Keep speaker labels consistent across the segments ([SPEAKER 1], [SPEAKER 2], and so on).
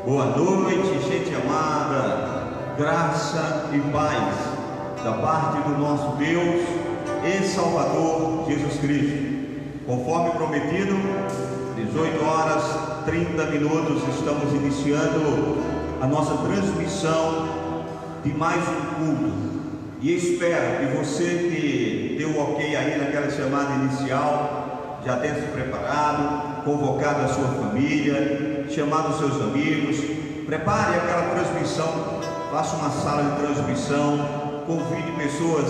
[SPEAKER 1] Boa noite, gente amada, graça e paz da parte do nosso Deus e Salvador Jesus Cristo. Conforme prometido, 18 horas 30 minutos, estamos iniciando a nossa transmissão de mais um culto. E espero que você que deu o ok aí naquela chamada inicial, já tenha se preparado, convocado a sua família, chamado os seus amigos, prepare aquela transmissão, faça uma sala de transmissão, convide pessoas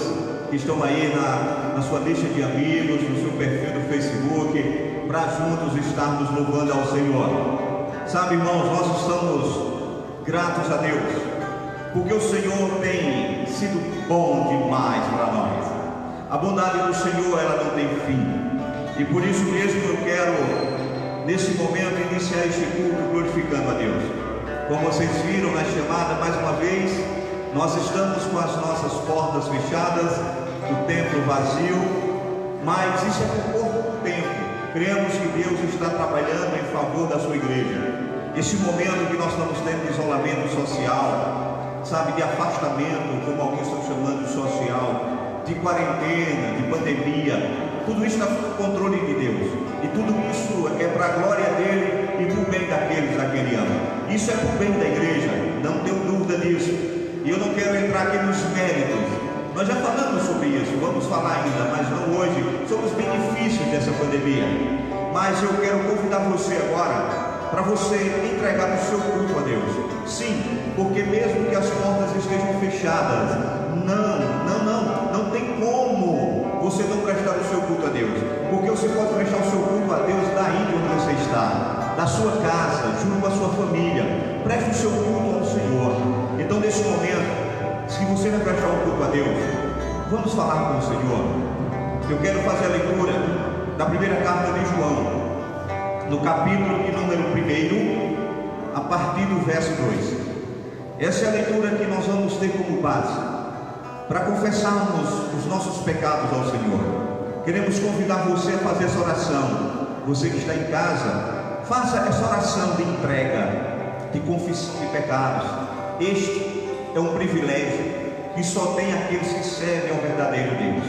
[SPEAKER 1] que estão aí na sua lista de amigos, no seu perfil do Facebook, para juntos estarmos louvando ao Senhor. Sabe, irmãos, nós estamos gratos a Deus, porque o Senhor tem sido bom demais para nós. A bondade do Senhor, ela não tem fim, e por isso mesmo eu quero nesse momento iniciar este culto glorificando a Deus. Como vocês viram na chamada, mais uma vez, nós estamos com as nossas portas fechadas, o templo vazio, mas isso é por pouco tempo. Cremos que Deus está trabalhando em favor da sua igreja. Esse momento que nós estamos tendo de isolamento social, sabe, de afastamento, como alguns estão chamando de social, de quarentena, de pandemia, tudo isso está sob controle de Deus, e tudo isso é para a glória dele e para o bem daqueles a quem ele ama. Isso é para o bem da igreja, não tenho dúvida disso, e eu não quero entrar aqui nos méritos. Nós já falamos sobre isso, vamos falar ainda, mas não hoje, sobre os benefícios dessa pandemia. Mas eu quero convidar você agora para você entregar o seu culto a Deus. Sim, porque mesmo que as portas estejam fechadas, não tem como você não prestar o seu culto a Deus, porque você pode prestar o seu culto a Deus daí onde você está, da sua casa, junto com a sua família. Preste o seu culto ao Senhor. Então, nesse momento, se você vai prestar um culto a Deus, vamos falar com o Senhor. Eu quero fazer a leitura da primeira carta de João, no capítulo de número 1, a partir do verso 2. Essa é a leitura que nós vamos ter como base para confessarmos os nossos pecados ao Senhor. Queremos convidar você a fazer essa oração. Você que está em casa, faça essa oração de entrega, de confissão de pecados. Este é um privilégio que só tem aqueles que servem ao verdadeiro Deus.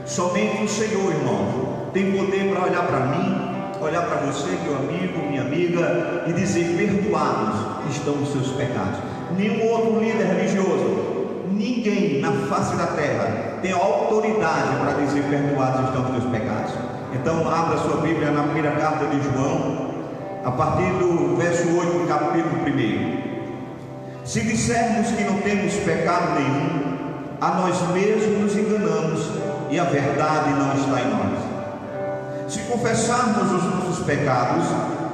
[SPEAKER 1] Somente o Senhor, irmão, tem poder para olhar para mim, olhar para você, meu amigo, minha amiga, e dizer: perdoados estão os seus pecados. Nenhum outro líder religioso, ninguém na face da terra tem autoridade para dizer: perdoados estão os teus pecados. Então abra sua Bíblia na primeira carta de João, a partir do verso 8 do capítulo 1. Se dissermos que não temos pecado nenhum, a nós mesmos nos enganamos e a verdade não está em nós. Se confessarmos os nossos pecados,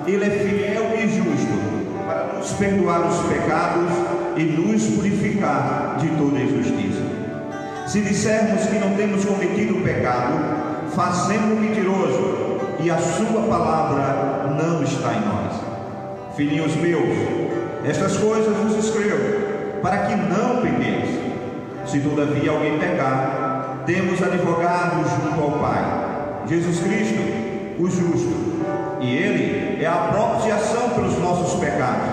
[SPEAKER 1] Ele é fiel e justo para nos perdoar os pecados e nos purificar de toda injustiça. Se dissermos que não temos cometido pecado, fazemos mentiroso e a sua palavra não está em nós. Filhinhos meus, estas coisas vos escrevo para que não pequeis. Se todavia alguém pecar, temos advogado junto ao Pai, Jesus Cristo, o justo, e Ele é a propiciação pelos nossos pecados,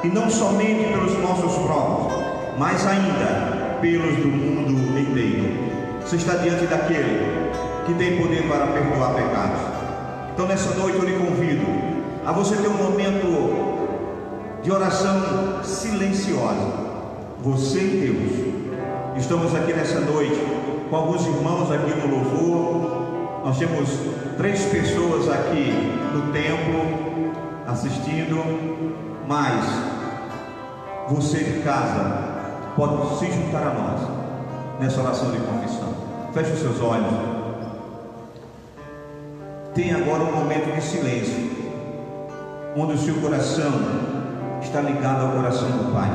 [SPEAKER 1] e não somente pelos nossos próprios, mas ainda pelos do mundo inteiro. Você está diante daquele que tem poder para perdoar pecados. Então nessa noite eu lhe convido a você ter um momento de oração silenciosa, você e Deus. Estamos aqui nessa noite com alguns irmãos aqui no louvor. Nós temos 3 pessoas aqui no templo assistindo, mas você de casa pode se juntar a nós nessa oração de confissão. Feche os seus olhos. Tenha agora um momento de silêncio, onde o seu coração está ligado ao coração do Pai.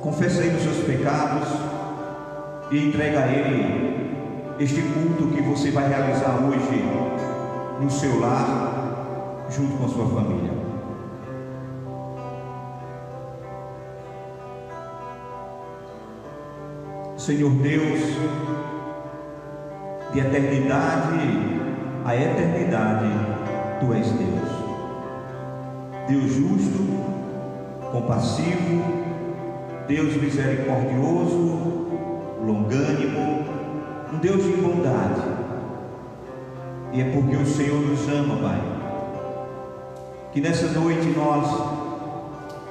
[SPEAKER 1] Confesse aí os seus pecados e entrega a Ele este culto que você vai realizar hoje no seu lar, junto com a sua família. Senhor Deus, de eternidade a eternidade, Tu és Deus. Deus justo compassivo, Deus misericordioso, longânimo, um Deus de bondade. E é porque o Senhor nos ama, Pai, que nessa noite nós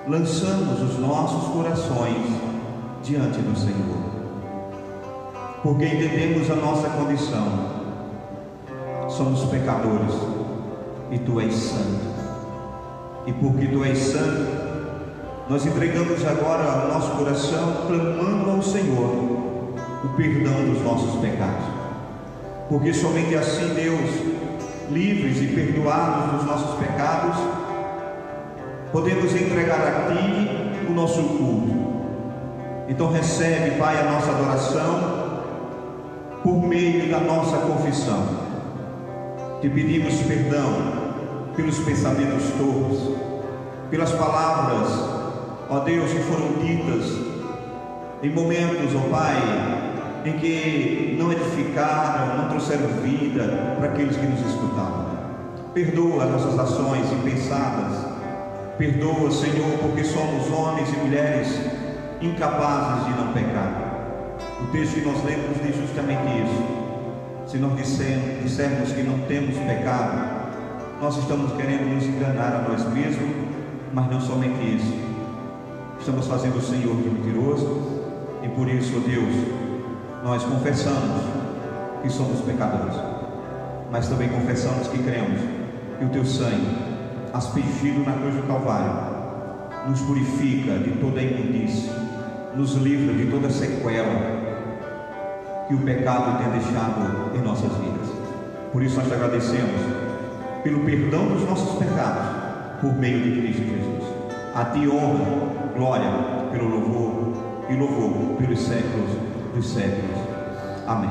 [SPEAKER 1] lançamos os nossos corações diante do Senhor, porque entendemos a nossa condição. Somos pecadores e Tu és santo, e porque Tu és santo, nós entregamos agora o nosso coração, clamando ao Senhor o perdão dos nossos pecados, porque somente assim, Deus, livres e perdoados dos nossos pecados, podemos entregar a Ti o nosso culto. Então recebe, Pai, a nossa adoração por meio da nossa confissão. Te pedimos perdão pelos pensamentos tortos, pelas palavras, ó Deus, que foram ditas em momentos, ó Pai, em que não edificaram, não trouxeram vida para aqueles que nos escutavam. Perdoa as nossas ações impensadas. Perdoa, Senhor, porque somos homens e mulheres incapazes de não pecar. O texto que nós lemos diz justamente isso. Se nós dissermos que não temos pecado, nós estamos querendo nos enganar a nós mesmos, mas não somente isso. Estamos fazendo o Senhor de mentiroso, e por isso, ó Deus, nós confessamos que somos pecadores, mas também confessamos que cremos que o Teu sangue, aspergido na cruz do Calvário, nos purifica de toda a imundície, nos livra de toda a sequela que o pecado tem deixado em nossas vidas. Por isso nós te agradecemos pelo perdão dos nossos pecados por meio de Cristo Jesus. A Ti honra, glória pelo louvor e louvor pelos séculos dos séculos. Amém.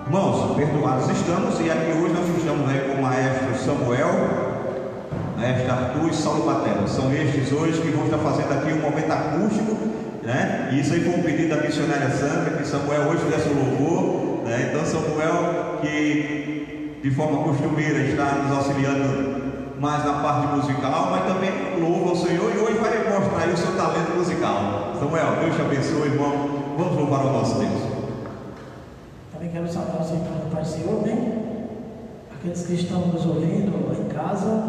[SPEAKER 1] Irmãos, perdoados estamos, e aqui hoje nós estamos aí com o maestro Samuel, maestro Arthur e Saulo Batella. São estes hoje que vão estar fazendo aqui um momento acústico, né? E isso aí foi um pedido da missionária Sandra, que Samuel hoje fizesse o louvor, né? Então Samuel, que de forma costumeira está nos auxiliando mais na parte musical, mas também louva o Senhor, e hoje vai mostrar aí o seu talento musical. Samuel, Deus te abençoe, irmão. Vamos louvar o nosso Deus.
[SPEAKER 2] Também quero saudar os irmãos do Pai do Senhor, né? Aqueles que estão nos ouvindo em casa,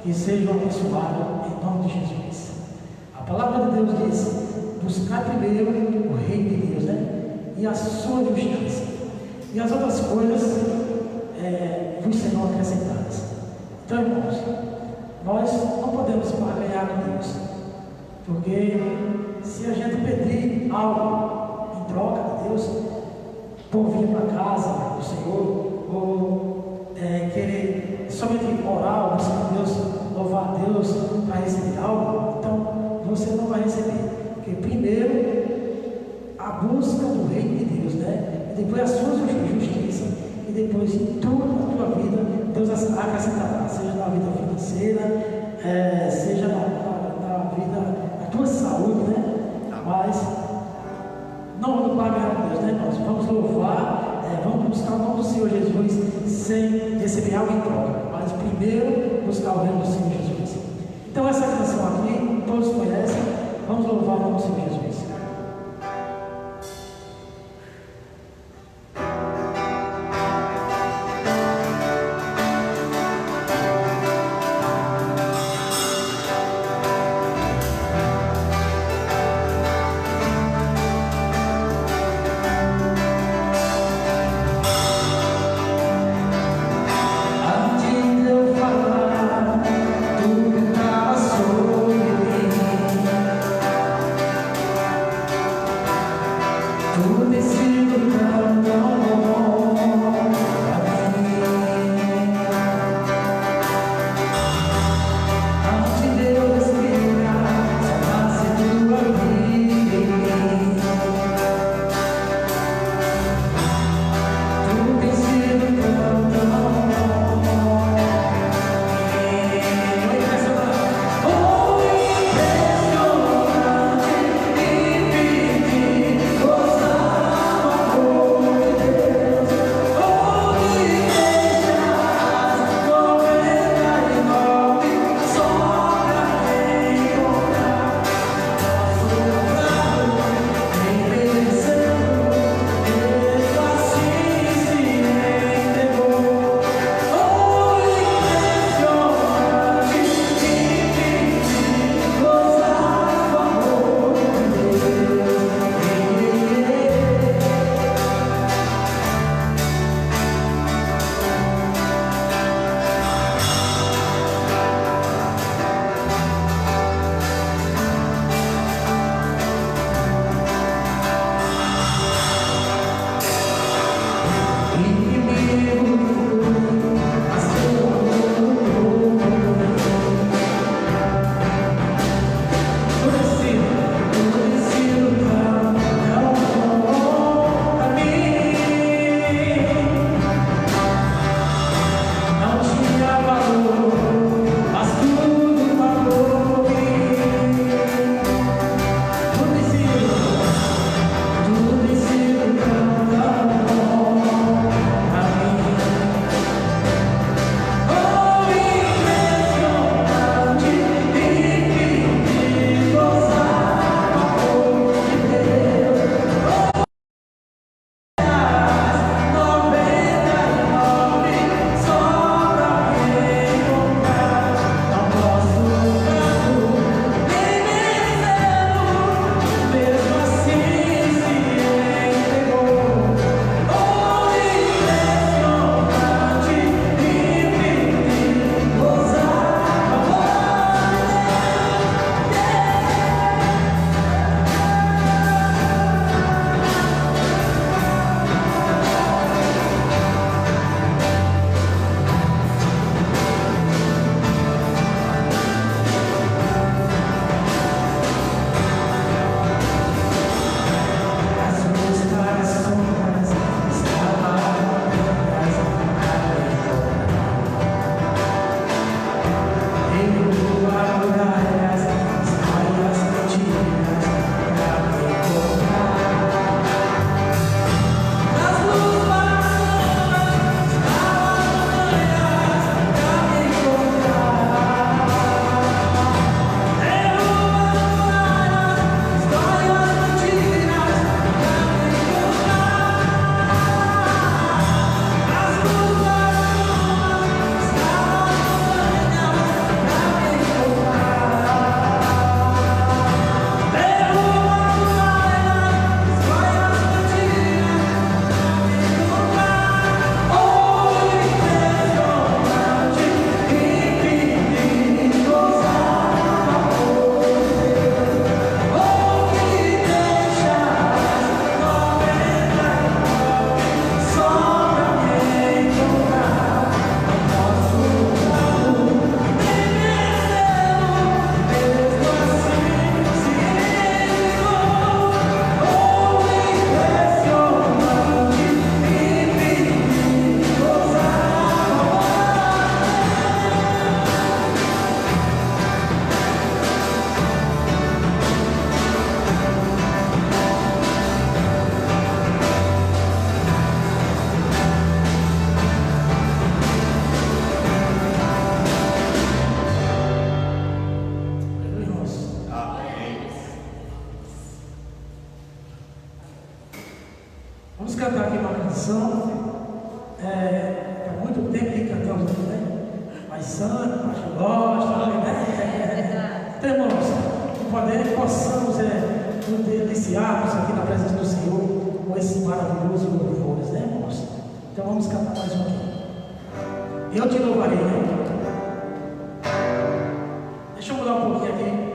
[SPEAKER 2] que sejam abençoados em nome de Jesus. A palavra de Deus diz: buscar primeiro o reino de Deus, né? E a sua justiça, e as outras coisas vos serão acrescentadas. Então, irmãos, nós não podemos barganhar com Deus, porque se a gente pedir algo em troca de Deus, por vir para casa do Senhor, ou querer somente orar, buscar Deus, louvar a Deus para receber algo, então você não vai receber. Porque primeiro a busca do reino de Deus, né? E depois a sua justiça, e depois em tudo na tua vida Deus acrescentará, seja na vida financeira, seja na vida, na tua saúde, né? Mas não vamos pagar a Deus, né? Nós vamos louvar, vamos buscar o nome do Senhor Jesus sem receber algo em troca, mas primeiro buscar o reino do Senhor Jesus. Então essa canção aqui todos conhecem. Vamos louvar o nome do Senhor Jesus.
[SPEAKER 3] Antes de eu falar, tu estava sobre mim.
[SPEAKER 2] Sandra, acho que gosta, né? Então, irmãos, possamos nos deliciarmos aqui na presença do Senhor com esses maravilhosos louvores, né, irmãos? Então vamos cantar mais um aqui. Eu te louvarei, né? Deixa eu mudar um pouquinho aqui.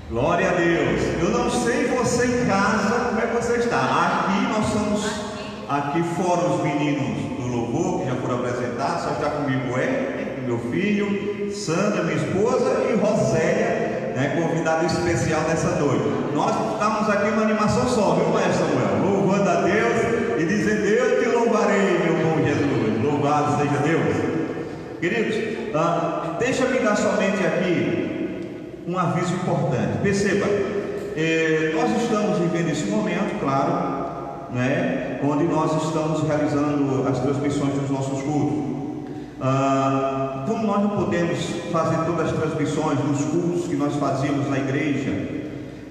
[SPEAKER 1] Glória a Deus. Eu não sei você em casa, como é que você está? Aqui nós somos, aqui fora os meninos do louvor, que já foram apresentados, só está comigo meu filho, Sandra, minha esposa, e Rosélia, né, convidado especial nessa noite. Nós estamos aqui numa animação só, viu, Maestro Samuel? Louvando a Deus e dizendo: eu te louvarei, meu bom Jesus. Louvado seja Deus. Queridos, deixa-me dar somente aqui um aviso importante. Perceba, nós estamos vivendo esse momento, claro, né, onde nós estamos realizando as transmissões dos nossos cultos. Como nós não podemos fazer todas as transmissões dos cultos que nós fazíamos na igreja,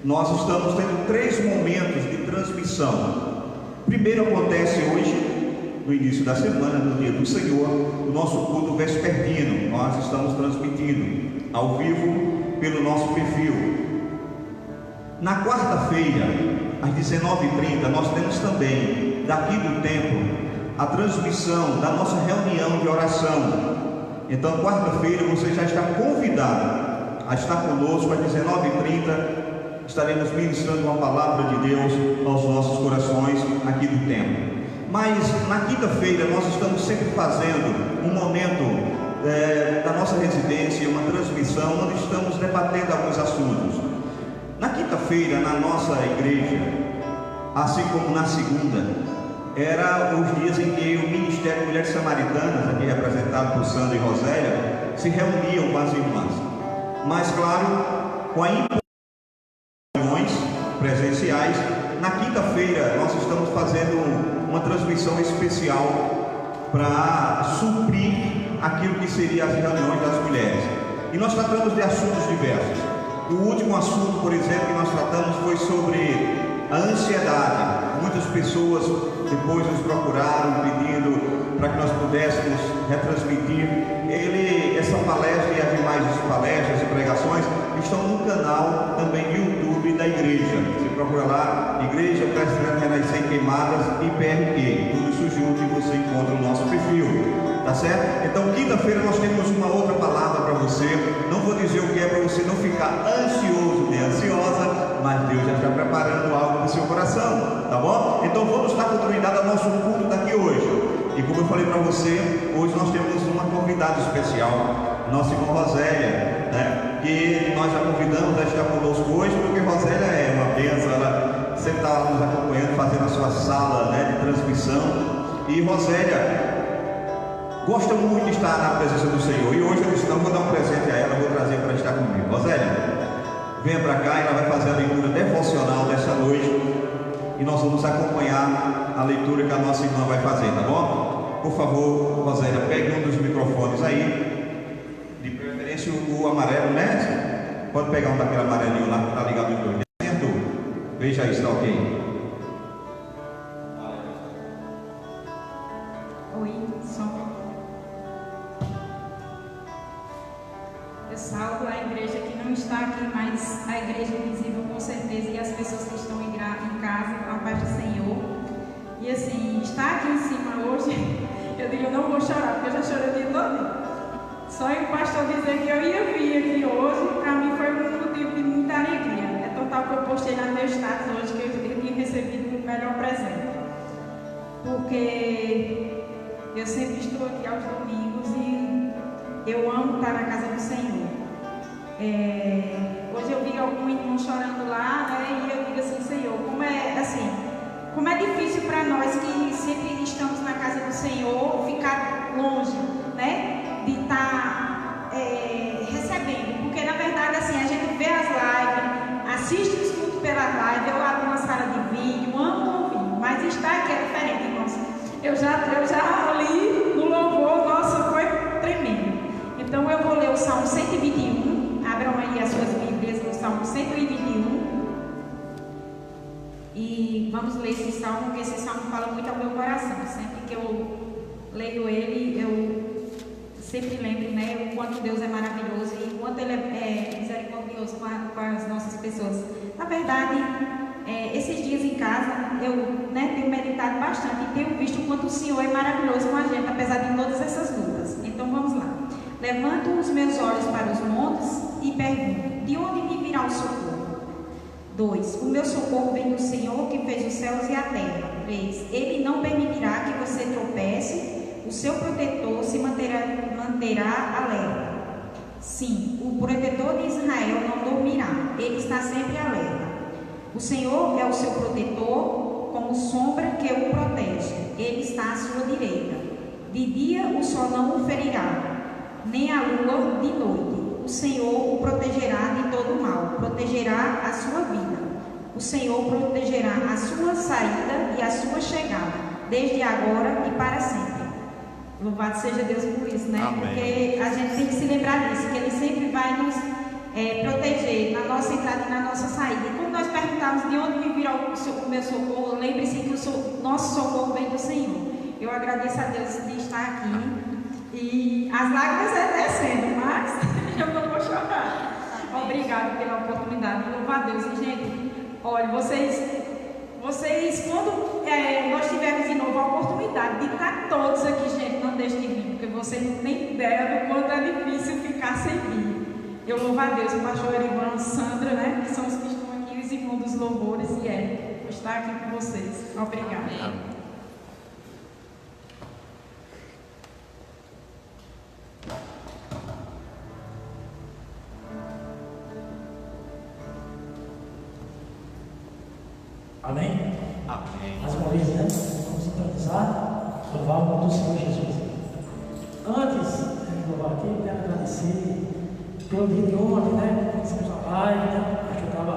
[SPEAKER 1] nós estamos tendo 3 momentos de transmissão. Primeiro acontece hoje, no início da semana, no dia do Senhor, o nosso culto vespertino. Nós estamos transmitindo ao vivo pelo nosso perfil. Na quarta-feira, às 19h30, nós temos também, daqui do templo, a transmissão da nossa reunião de oração. Então, quarta-feira, você já está convidado a estar conosco às 19h30. Estaremos ministrando uma palavra de Deus aos nossos corações aqui do templo. Mas na quinta-feira nós estamos sempre fazendo um momento da nossa residência, uma transmissão, onde estamos debatendo alguns assuntos. Na quinta-feira, na nossa igreja, assim como na segunda, era os dias em que o Ministério de Mulheres Samaritanas, aqui representado por Sandra e Rosélia, se reuniam com as irmãs. Mas claro, com a presenciais. Na quinta-feira nós estamos fazendo uma transmissão especial para suprir aquilo que seria as reuniões das mulheres, e nós tratamos de assuntos diversos. O último assunto, por exemplo, que nós tratamos foi sobre a ansiedade. Muitas pessoas depois nos procuraram pedindo para que nós pudéssemos retransmitir essa palestra e as demais palestras e pregações estão no canal também do YouTube da igreja. Você procura lá, Igreja Presbiteriana Renascer Queimadas e PRQ, tudo isso junto, e você encontra o nosso perfil, tá certo? Então quinta-feira nós temos uma outra palavra para você. Não vou dizer o que é, para você não ficar ansioso nem ansiosa, mas Deus já está preparando algo no seu coração, tá bom? Então vamos dar continuidade ao nosso culto daqui hoje. E como eu falei para você, hoje nós temos uma convidada especial, nossa irmã Rosélia, né? Que nós a convidamos a estar conosco hoje, porque Rosélia é uma bênção, ela sempre está nos acompanhando, fazendo a sua sala, né, de transmissão. E Rosélia gosta muito de estar na presença do Senhor. E hoje eu disse, não, vou dar um presente a ela, vou trazer para estar comigo. Rosélia, venha para cá, ela vai fazer a leitura devocional dessa noite. E nós vamos acompanhar a leitura que a nossa irmã vai fazer, tá bom? Por favor, Rosélia, pegue um dos microfones aí. De preferência o amarelo, né? Pode pegar um daquele amarelinho lá que está ligado no dois. Certo? Veja aí, está ok.
[SPEAKER 3] Oi, som. Eu salvo a igreja que não está aqui, mas a igreja visível com certeza, e as pessoas que estão em casa, a paz do Senhor. E assim, estar aqui em cima hoje, eu digo, eu não vou chorar, porque eu já chorei o dia todo. Só o pastor dizer que eu ia vir aqui hoje, para mim foi um motivo de muita alegria. É total que eu postei no meu status hoje que eu tinha recebido o melhor presente. Porque eu sempre estou aqui aos domingos e eu amo estar na casa do Senhor. Hoje eu vi algum irmão chorando lá, né, e eu digo assim, Senhor, como é difícil para nós que sempre estamos na casa do Senhor, ficar longe, né? De estar recebendo, porque na verdade assim, a gente vê as lives, assiste os cultos pela live, eu abro uma sala de vídeo, amo ouvir, mas estar aqui é diferente, irmãos. Eu já li no louvor, nossa, foi tremendo. Então eu vou ler o Salmo 121, abram aí as suas Bíblias no Salmo 121 e vamos ler esse salmo, porque esse salmo fala muito ao meu coração. Sempre que eu leio ele, eu sempre lembro, né, o quanto Deus é maravilhoso e o quanto Ele é misericordioso com as nossas pessoas. Na verdade, esses dias em casa, eu, né, tenho meditado bastante e tenho visto o quanto o Senhor é maravilhoso com a gente, apesar de todas essas lutas. Então vamos lá. Levanto os meus olhos para os montes e pergunto, de onde me virá o socorro? 2. O meu socorro vem do Senhor que fez os céus e a terra. 3. Ele não permitirá que você tropece. O seu protetor se manterá alerta. Sim, o protetor de Israel não dormirá. Ele está sempre alerta. O Senhor é o seu protetor, como sombra que o protege. Ele está à sua direita. De dia o sol não o ferirá, nem a lua de noite. O Senhor o protegerá de todo mal, protegerá a sua vida. O Senhor protegerá a sua saída e a sua chegada, desde agora e para sempre. Louvado seja Deus por isso, né?
[SPEAKER 1] Amém.
[SPEAKER 3] Porque a gente tem que se lembrar disso, que Ele sempre vai nos proteger na nossa entrada e na nossa saída. E quando nós perguntamos de onde me virá o meu socorro, lembre-se que o nosso socorro vem do Senhor. Eu agradeço a Deus de estar aqui. E as lágrimas descendo, mas eu não vou chorar. Obrigado pela oportunidade. Louvo a Deus. E, gente, olha, vocês quando nós tivermos de novo a oportunidade de estar todos aqui, gente, não deixe de vir, porque vocês não têm ideia do quanto é difícil ficar sem vir. Eu louvo a Deus, o pastor Erivan, Sandra, né, que são os que estão aqui, os irmãos dos louvores, e vou estar aqui com vocês. Obrigada.
[SPEAKER 2] Amém?
[SPEAKER 1] Amém.
[SPEAKER 2] Mais uma vez, né? Vamos sincronizar, louvar o nome do Senhor Jesus. Antes de louvar aqui, eu quero agradecer pelo dia de ontem, né? Fizemos uma live, né? Acho que eu estava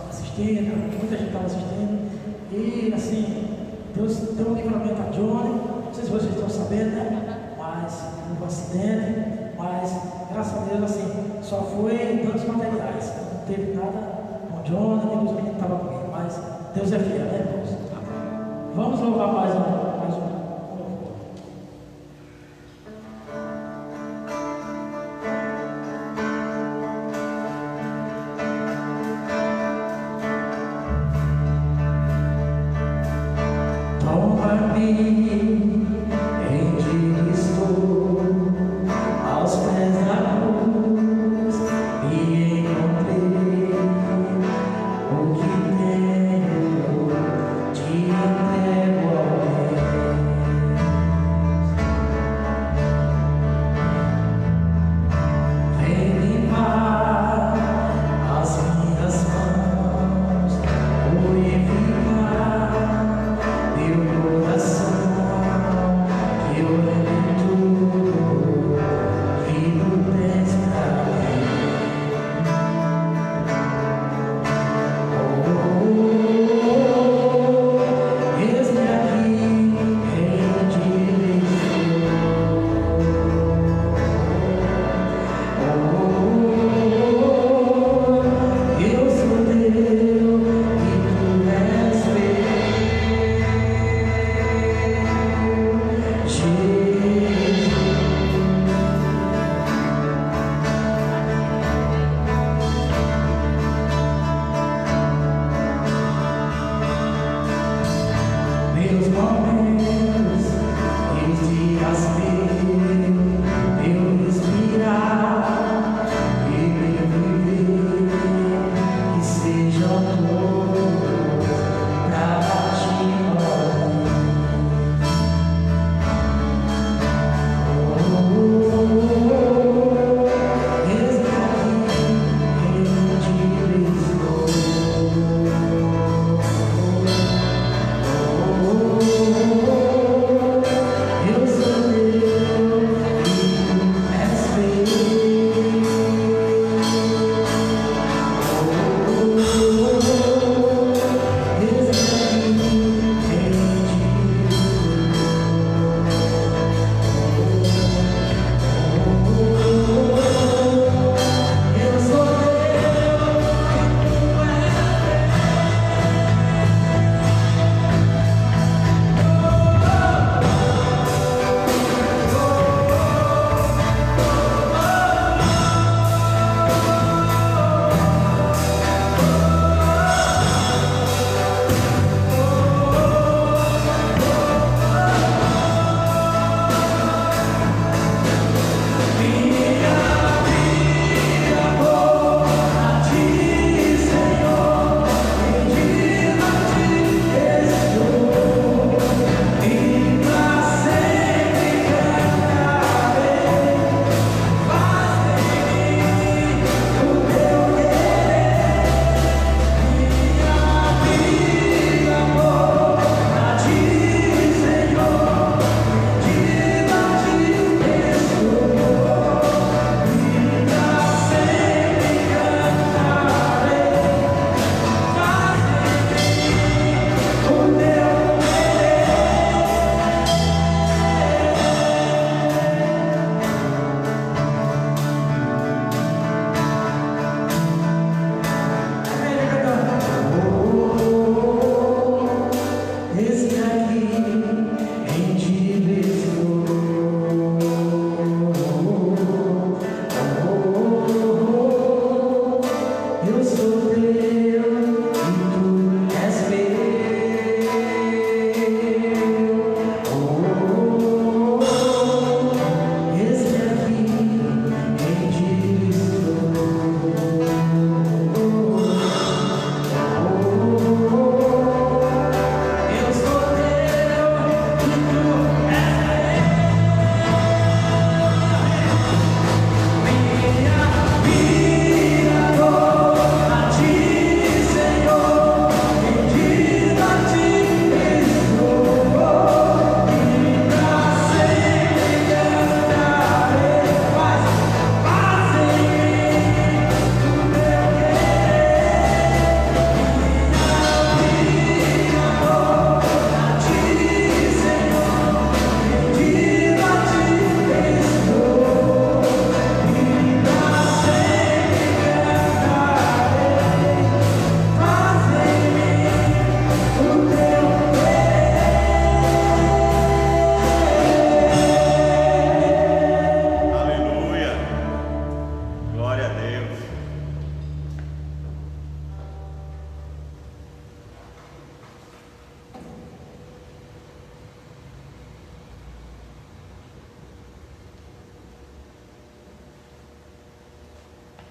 [SPEAKER 2] assistindo, muita gente estava assistindo. E, assim, Deus deu um livramento a Johnny. Não sei se vocês estão sabendo, né? Mas houve um acidente. Mas, graças a Deus, assim, só foi danos materiais. Não teve nada com o Johnny, nem os meninos que estavam comigo. Mas Deus é fiel, né, irmãos? Vamos louvar mais um.
[SPEAKER 4] Meu coração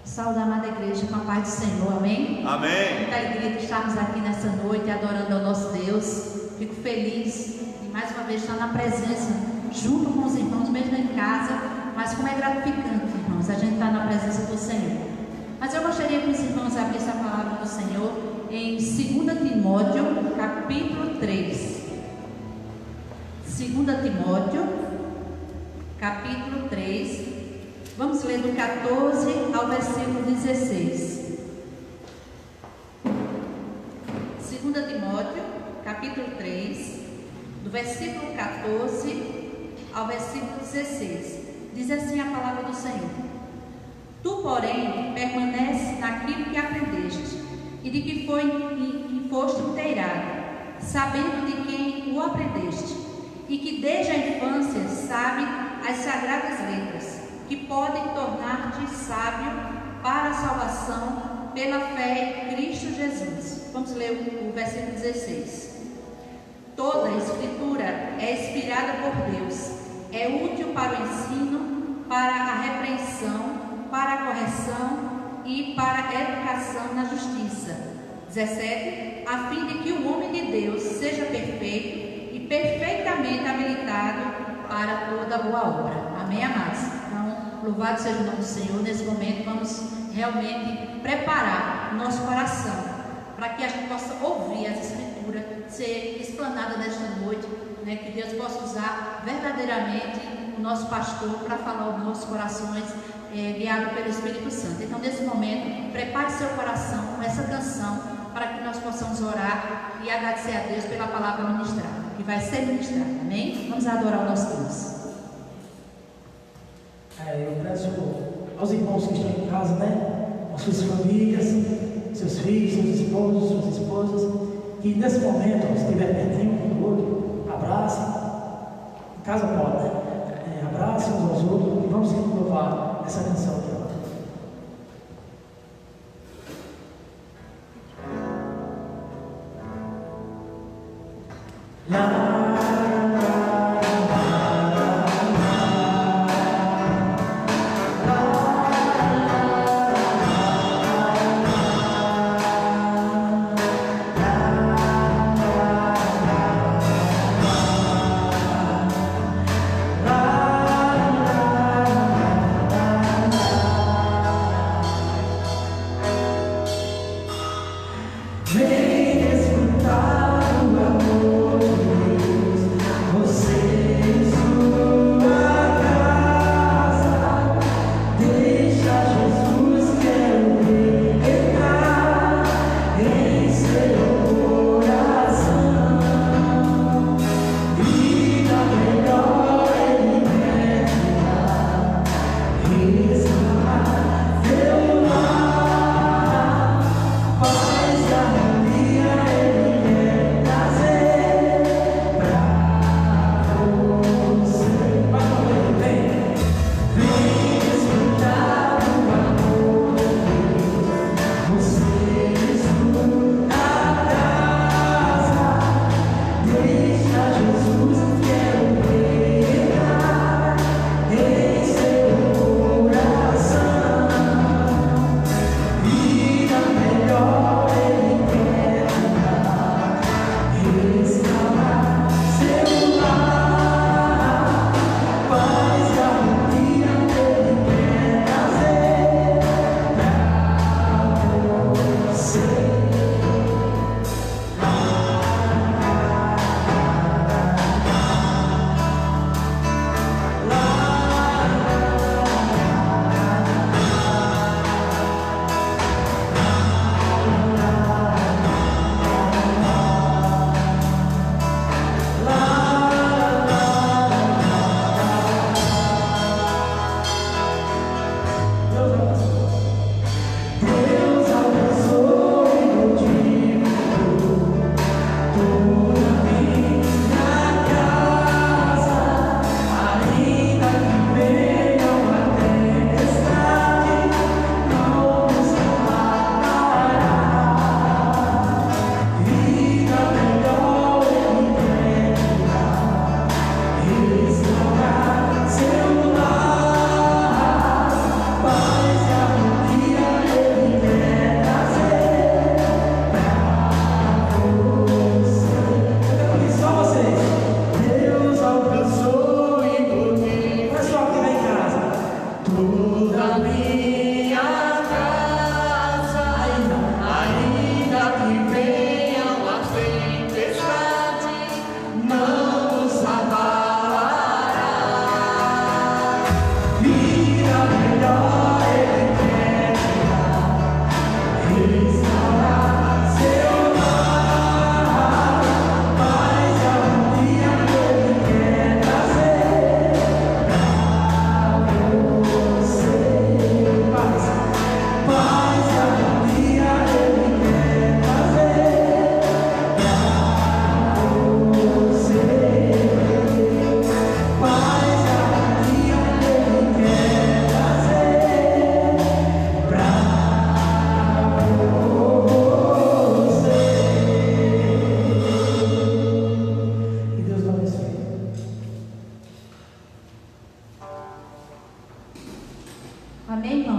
[SPEAKER 4] Saúde a amada igreja com a paz do Senhor, amém?
[SPEAKER 1] Amém.
[SPEAKER 4] Muita alegria de estarmos aqui nessa noite adorando ao nosso Deus. Fico feliz de mais uma vez estar na presença, junto com os irmãos, mesmo em casa. Mas como é gratificante, irmãos, a gente estar na presença do Senhor. Mas eu gostaria que os irmãos abrissem a palavra do Senhor em 2 Timóteo, capítulo 3. 2 Timóteo, capítulo 3. Vamos ler do 14 ao versículo 16. 2 Timóteo, capítulo 3, do versículo 14 ao versículo 16. Diz assim a palavra do Senhor: Tu, porém, permanece naquilo que aprendeste e de que foste inteirado, sabendo de quem o aprendeste, e que desde a infância sabe as sagradas letras, que podem tornar-te sábio para a salvação pela fé em Cristo Jesus. Vamos ler o versículo 16. Toda a Escritura é inspirada por Deus, é útil para o ensino, para a repreensão, para a correção e para a educação na justiça. 17. A fim de que o homem de Deus seja perfeito e perfeitamente habilitado para toda boa obra. Amém, amados? Então, louvado seja o nome do Senhor. Nesse momento vamos realmente preparar o nosso coração para que a gente possa ouvir as Escrituras ser explanada nesta noite, né? Que Deus possa usar verdadeiramente o nosso pastor para falar aos nossos corações, guiado pelo Espírito Santo. Então, nesse momento, prepare seu coração com essa canção para que nós possamos orar e agradecer a Deus pela palavra ministrada, que vai ser ministrada. Amém? Vamos adorar o nosso Deus.
[SPEAKER 2] Eu peço aos irmãos que estão em casa, né? As suas famílias, seus filhos, seus esposos, suas esposas, que nesse momento, se estiver pertinho um do outro, abrace. Em casa pode, né? Abrace uns aos outros e vamos louvar essa canção aqui.
[SPEAKER 5] Vem escutar o amor de Deus.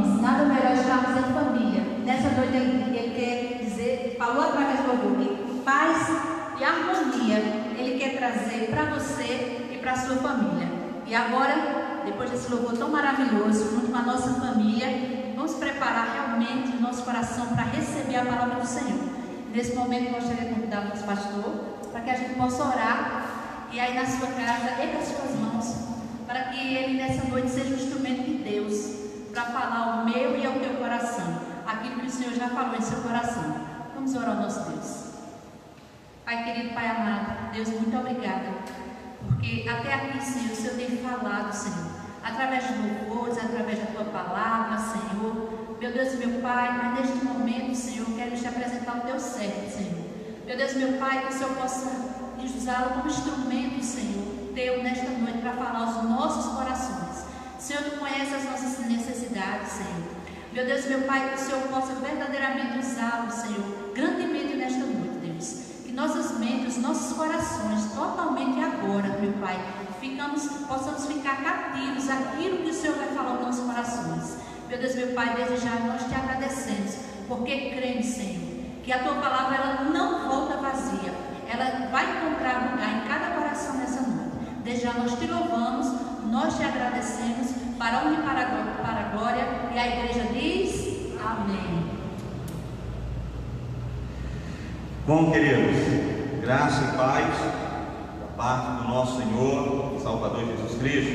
[SPEAKER 4] irmãos, nada melhor estarmos em família. Nessa noite ele quer dizer, falou através do louvor, que paz e harmonia ele quer trazer para você e para a sua família. E agora, depois desse louvor tão maravilhoso, junto com a nossa família, vamos preparar realmente o nosso coração para receber a palavra do Senhor. Nesse momento, eu gostaria de convidar o nosso pastor para que a gente possa orar. E aí na sua casa, erga as suas mãos, para que ele nessa noite seja um instrumento de Deus, para falar ao meu e ao teu coração, aquilo que o Senhor já falou em seu coração. Vamos orar ao nosso Deus. Pai querido, Pai amado, Deus, muito obrigada, porque até aqui, Senhor, o Senhor tem falado, Senhor, através de louvores, através da tua palavra, Senhor. Meu Deus e meu Pai, mas neste momento, Senhor, eu quero te apresentar o teu servo, Senhor. Meu Deus, meu Pai, que o Senhor possa usá-lo como instrumento, Senhor, teu nesta noite para falar aos nossos corações. Senhor, tu conheces as nossas necessidades, Senhor. Meu Deus, meu Pai, que o Senhor possa verdadeiramente usá-lo, Senhor, grandemente nesta noite, Deus. Que nossas mentes, nossos corações, totalmente agora, meu Pai, possamos ficar cativos àquilo que o Senhor vai falar aos nossos corações. Meu Deus, meu Pai, desde já nós te agradecemos, porque cremos, Senhor, que a tua palavra ela não volta vazia. Ela vai encontrar lugar em cada coração nessa noite. Desde já nós te louvamos, nós te agradecemos, para a honra e para a glória. E a igreja diz amém.
[SPEAKER 1] Bom, queridos, graça e paz da parte do nosso Senhor e Salvador Jesus Cristo.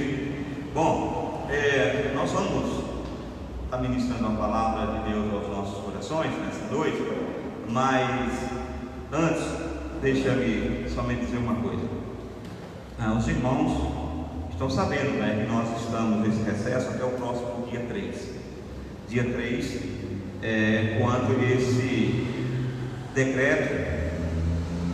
[SPEAKER 1] Bom, nós vamos estar ministrando a palavra de Deus aos nossos corações nessa noite, mas antes, deixa-me somente dizer uma coisa. Os irmãos estão sabendo, né, que nós estamos nesse recesso até o próximo dia 3. Dia 3 é quando esse decreto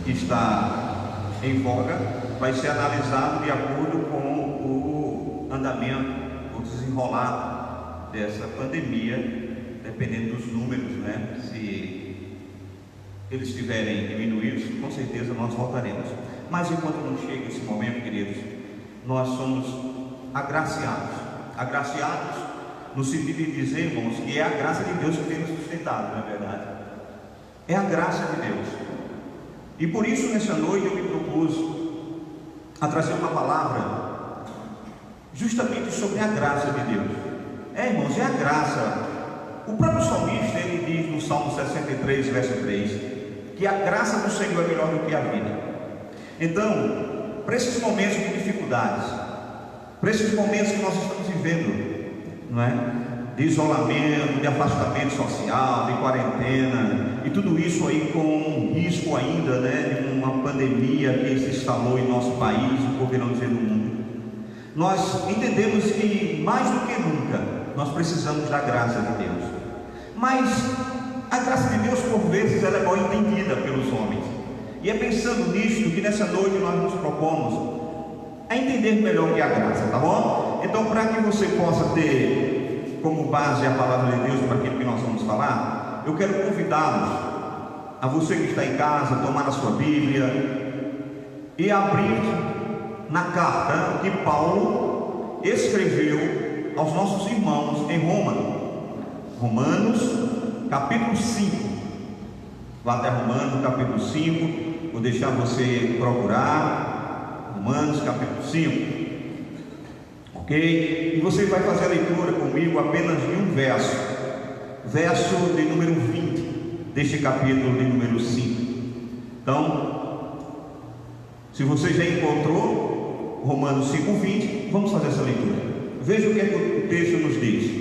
[SPEAKER 1] que está em voga vai ser analisado de acordo com o andamento, o desenrolar dessa pandemia, dependendo dos números, né? Se eles estiverem diminuídos, com certeza nós voltaremos. Mas enquanto não chega esse momento, queridos, nós somos agraciados no sentido de dizer, irmãos, que é a graça de Deus que tem nos sustentado, não é verdade? É a graça de Deus. E por isso nessa noite eu me propus a trazer uma palavra justamente sobre a graça de Deus. Irmãos, é a graça. O próprio salmista, ele diz no Salmo 63, verso 3, que a graça do Senhor é melhor do que a vida. Então, para esses momentos de dificuldades, para esses momentos que nós estamos vivendo, não é? De isolamento, de afastamento social, de quarentena, e tudo isso aí com risco ainda, né, de uma pandemia que se instalou em nosso país, por que não dizer no mundo, nós entendemos que mais do que nunca nós precisamos da graça de Deus. Mas a graça de Deus, por vezes, ela é mal entendida pelos homens. E é pensando nisto que nessa noite nós nos propomos a entender melhor o que é a graça, tá bom? Então, para que você possa ter como base a palavra de Deus para aquilo que nós vamos falar, eu quero convidá-los, a você que está em casa, tomar a sua Bíblia e abrir na carta que Paulo escreveu aos nossos irmãos em Roma. Romanos, capítulo 5. Vá até Romanos, capítulo 5. Vou deixar você procurar. Romanos, capítulo 5. Ok? E você vai fazer a leitura comigo apenas de um verso. Verso de número 20 deste capítulo de número 5. Então, se você já encontrou Romanos 5:20, vamos fazer essa leitura. Veja o que o texto nos diz.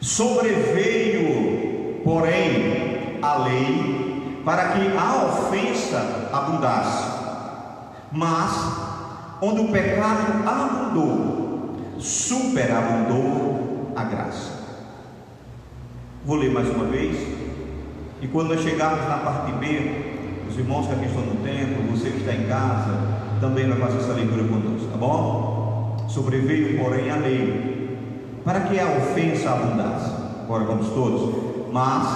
[SPEAKER 1] Sobreveio, porém, a lei para que a ofensa abundasse, mas onde o pecado abundou, superabundou a graça. Vou ler mais uma vez, e quando nós chegarmos na parte B, os irmãos que aqui estão no templo, você que está em casa, também vai fazer essa leitura conosco, tá bom? Sobreveio, porém, a lei para que a ofensa abundasse. Agora vamos todos. Mas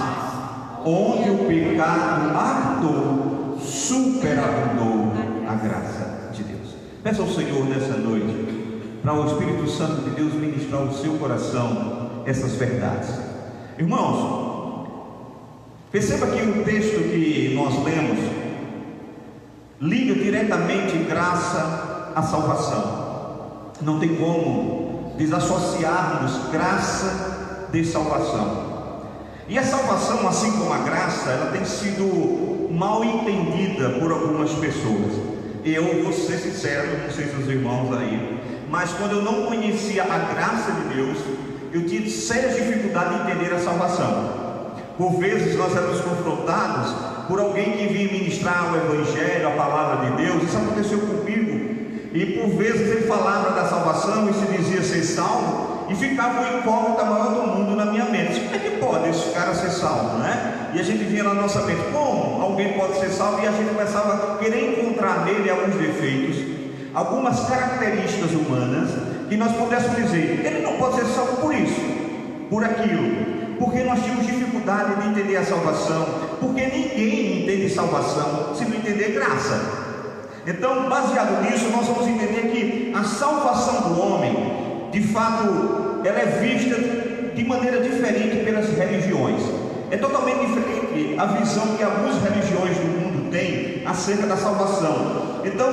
[SPEAKER 1] onde o pecado abundou, superabundou a graça de Deus. Peça ao Senhor nessa noite para o Espírito Santo de Deus ministrar o seu coração essas verdades. Irmãos, perceba que o texto que nós lemos liga diretamente graça à salvação. Não tem como desassociarmos graça de salvação. E a salvação, assim como a graça, ela tem sido mal entendida por algumas pessoas. Eu vou ser sincero, não sei se os irmãos aí, mas quando eu não conhecia a graça de Deus, eu tinha sérias dificuldades em entender a salvação. Por vezes nós éramos confrontados por alguém que vinha ministrar o Evangelho, a palavra de Deus. Isso aconteceu comigo. E por vezes ele falava da salvação e se dizia ser salvo, e ficava uma incógnita maior do mundo na minha mente. Como é que pode esse cara ser salvo, né? E a gente vinha na nossa mente, como alguém pode ser salvo? E a gente começava a querer encontrar nele alguns defeitos, algumas características humanas, que nós pudéssemos dizer, ele não pode ser salvo por isso, por aquilo. Porque nós tínhamos dificuldade de entender a salvação, porque ninguém entende salvação se não entender graça. Então, baseado nisso, nós vamos entender que a salvação do homem, de fato, ela é vista de maneira diferente pelas religiões. É totalmente diferente a visão que algumas religiões do mundo têm acerca da salvação. Então,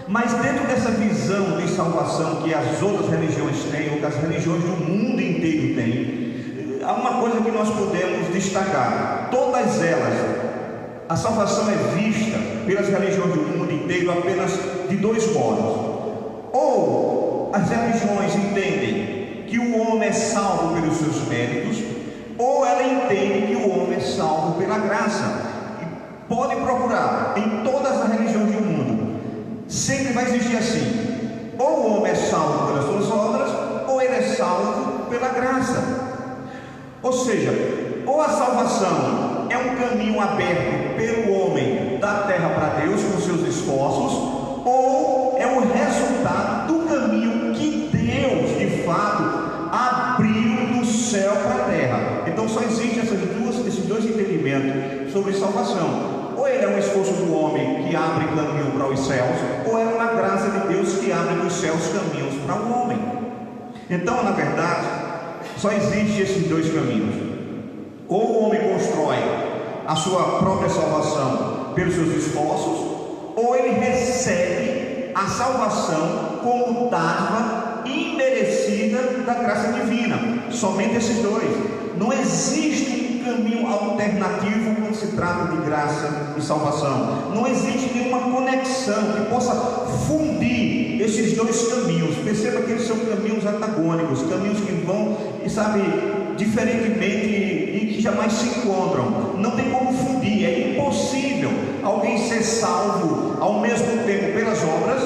[SPEAKER 1] mas dentro dessa visão de salvação que as outras religiões têm, ou que as religiões do mundo inteiro têm, há uma coisa que nós podemos destacar: todas elas, a salvação é vista pelas religiões do mundo inteiro apenas de dois modos. Ou as religiões entendem que o homem é salvo pelos seus méritos, ou ela entende que o homem é salvo pela graça. E pode procurar em todas as religiões do mundo, sempre vai existir assim: ou o homem é salvo pelas suas obras, ou ele é salvo pela graça. Ou seja, ou a salvação é um caminho aberto pelo homem da terra para Deus com seus esforços, ou é o resultado do caminho que Deus de fato abriu do céu para a terra. Então só existem esses dois entendimentos sobre salvação: ou ele é um esforço do homem que abre caminho para os céus, ou é uma graça de Deus que abre dos céus caminhos para o homem. Então, na verdade, só existem esses dois caminhos: ou o homem constrói a sua própria salvação pelos seus esforços, ou ele recebe a salvação como dádiva imerecida da graça divina. Somente esses dois. Não existe um caminho alternativo quando se trata de graça e salvação. Não existe nenhuma conexão que possa fundir esses dois caminhos. Perceba que eles são caminhos antagônicos, caminhos que vão, diferentemente e que jamais se encontram. Não tem como fundir. É impossível alguém ser salvo ao mesmo tempo pelas obras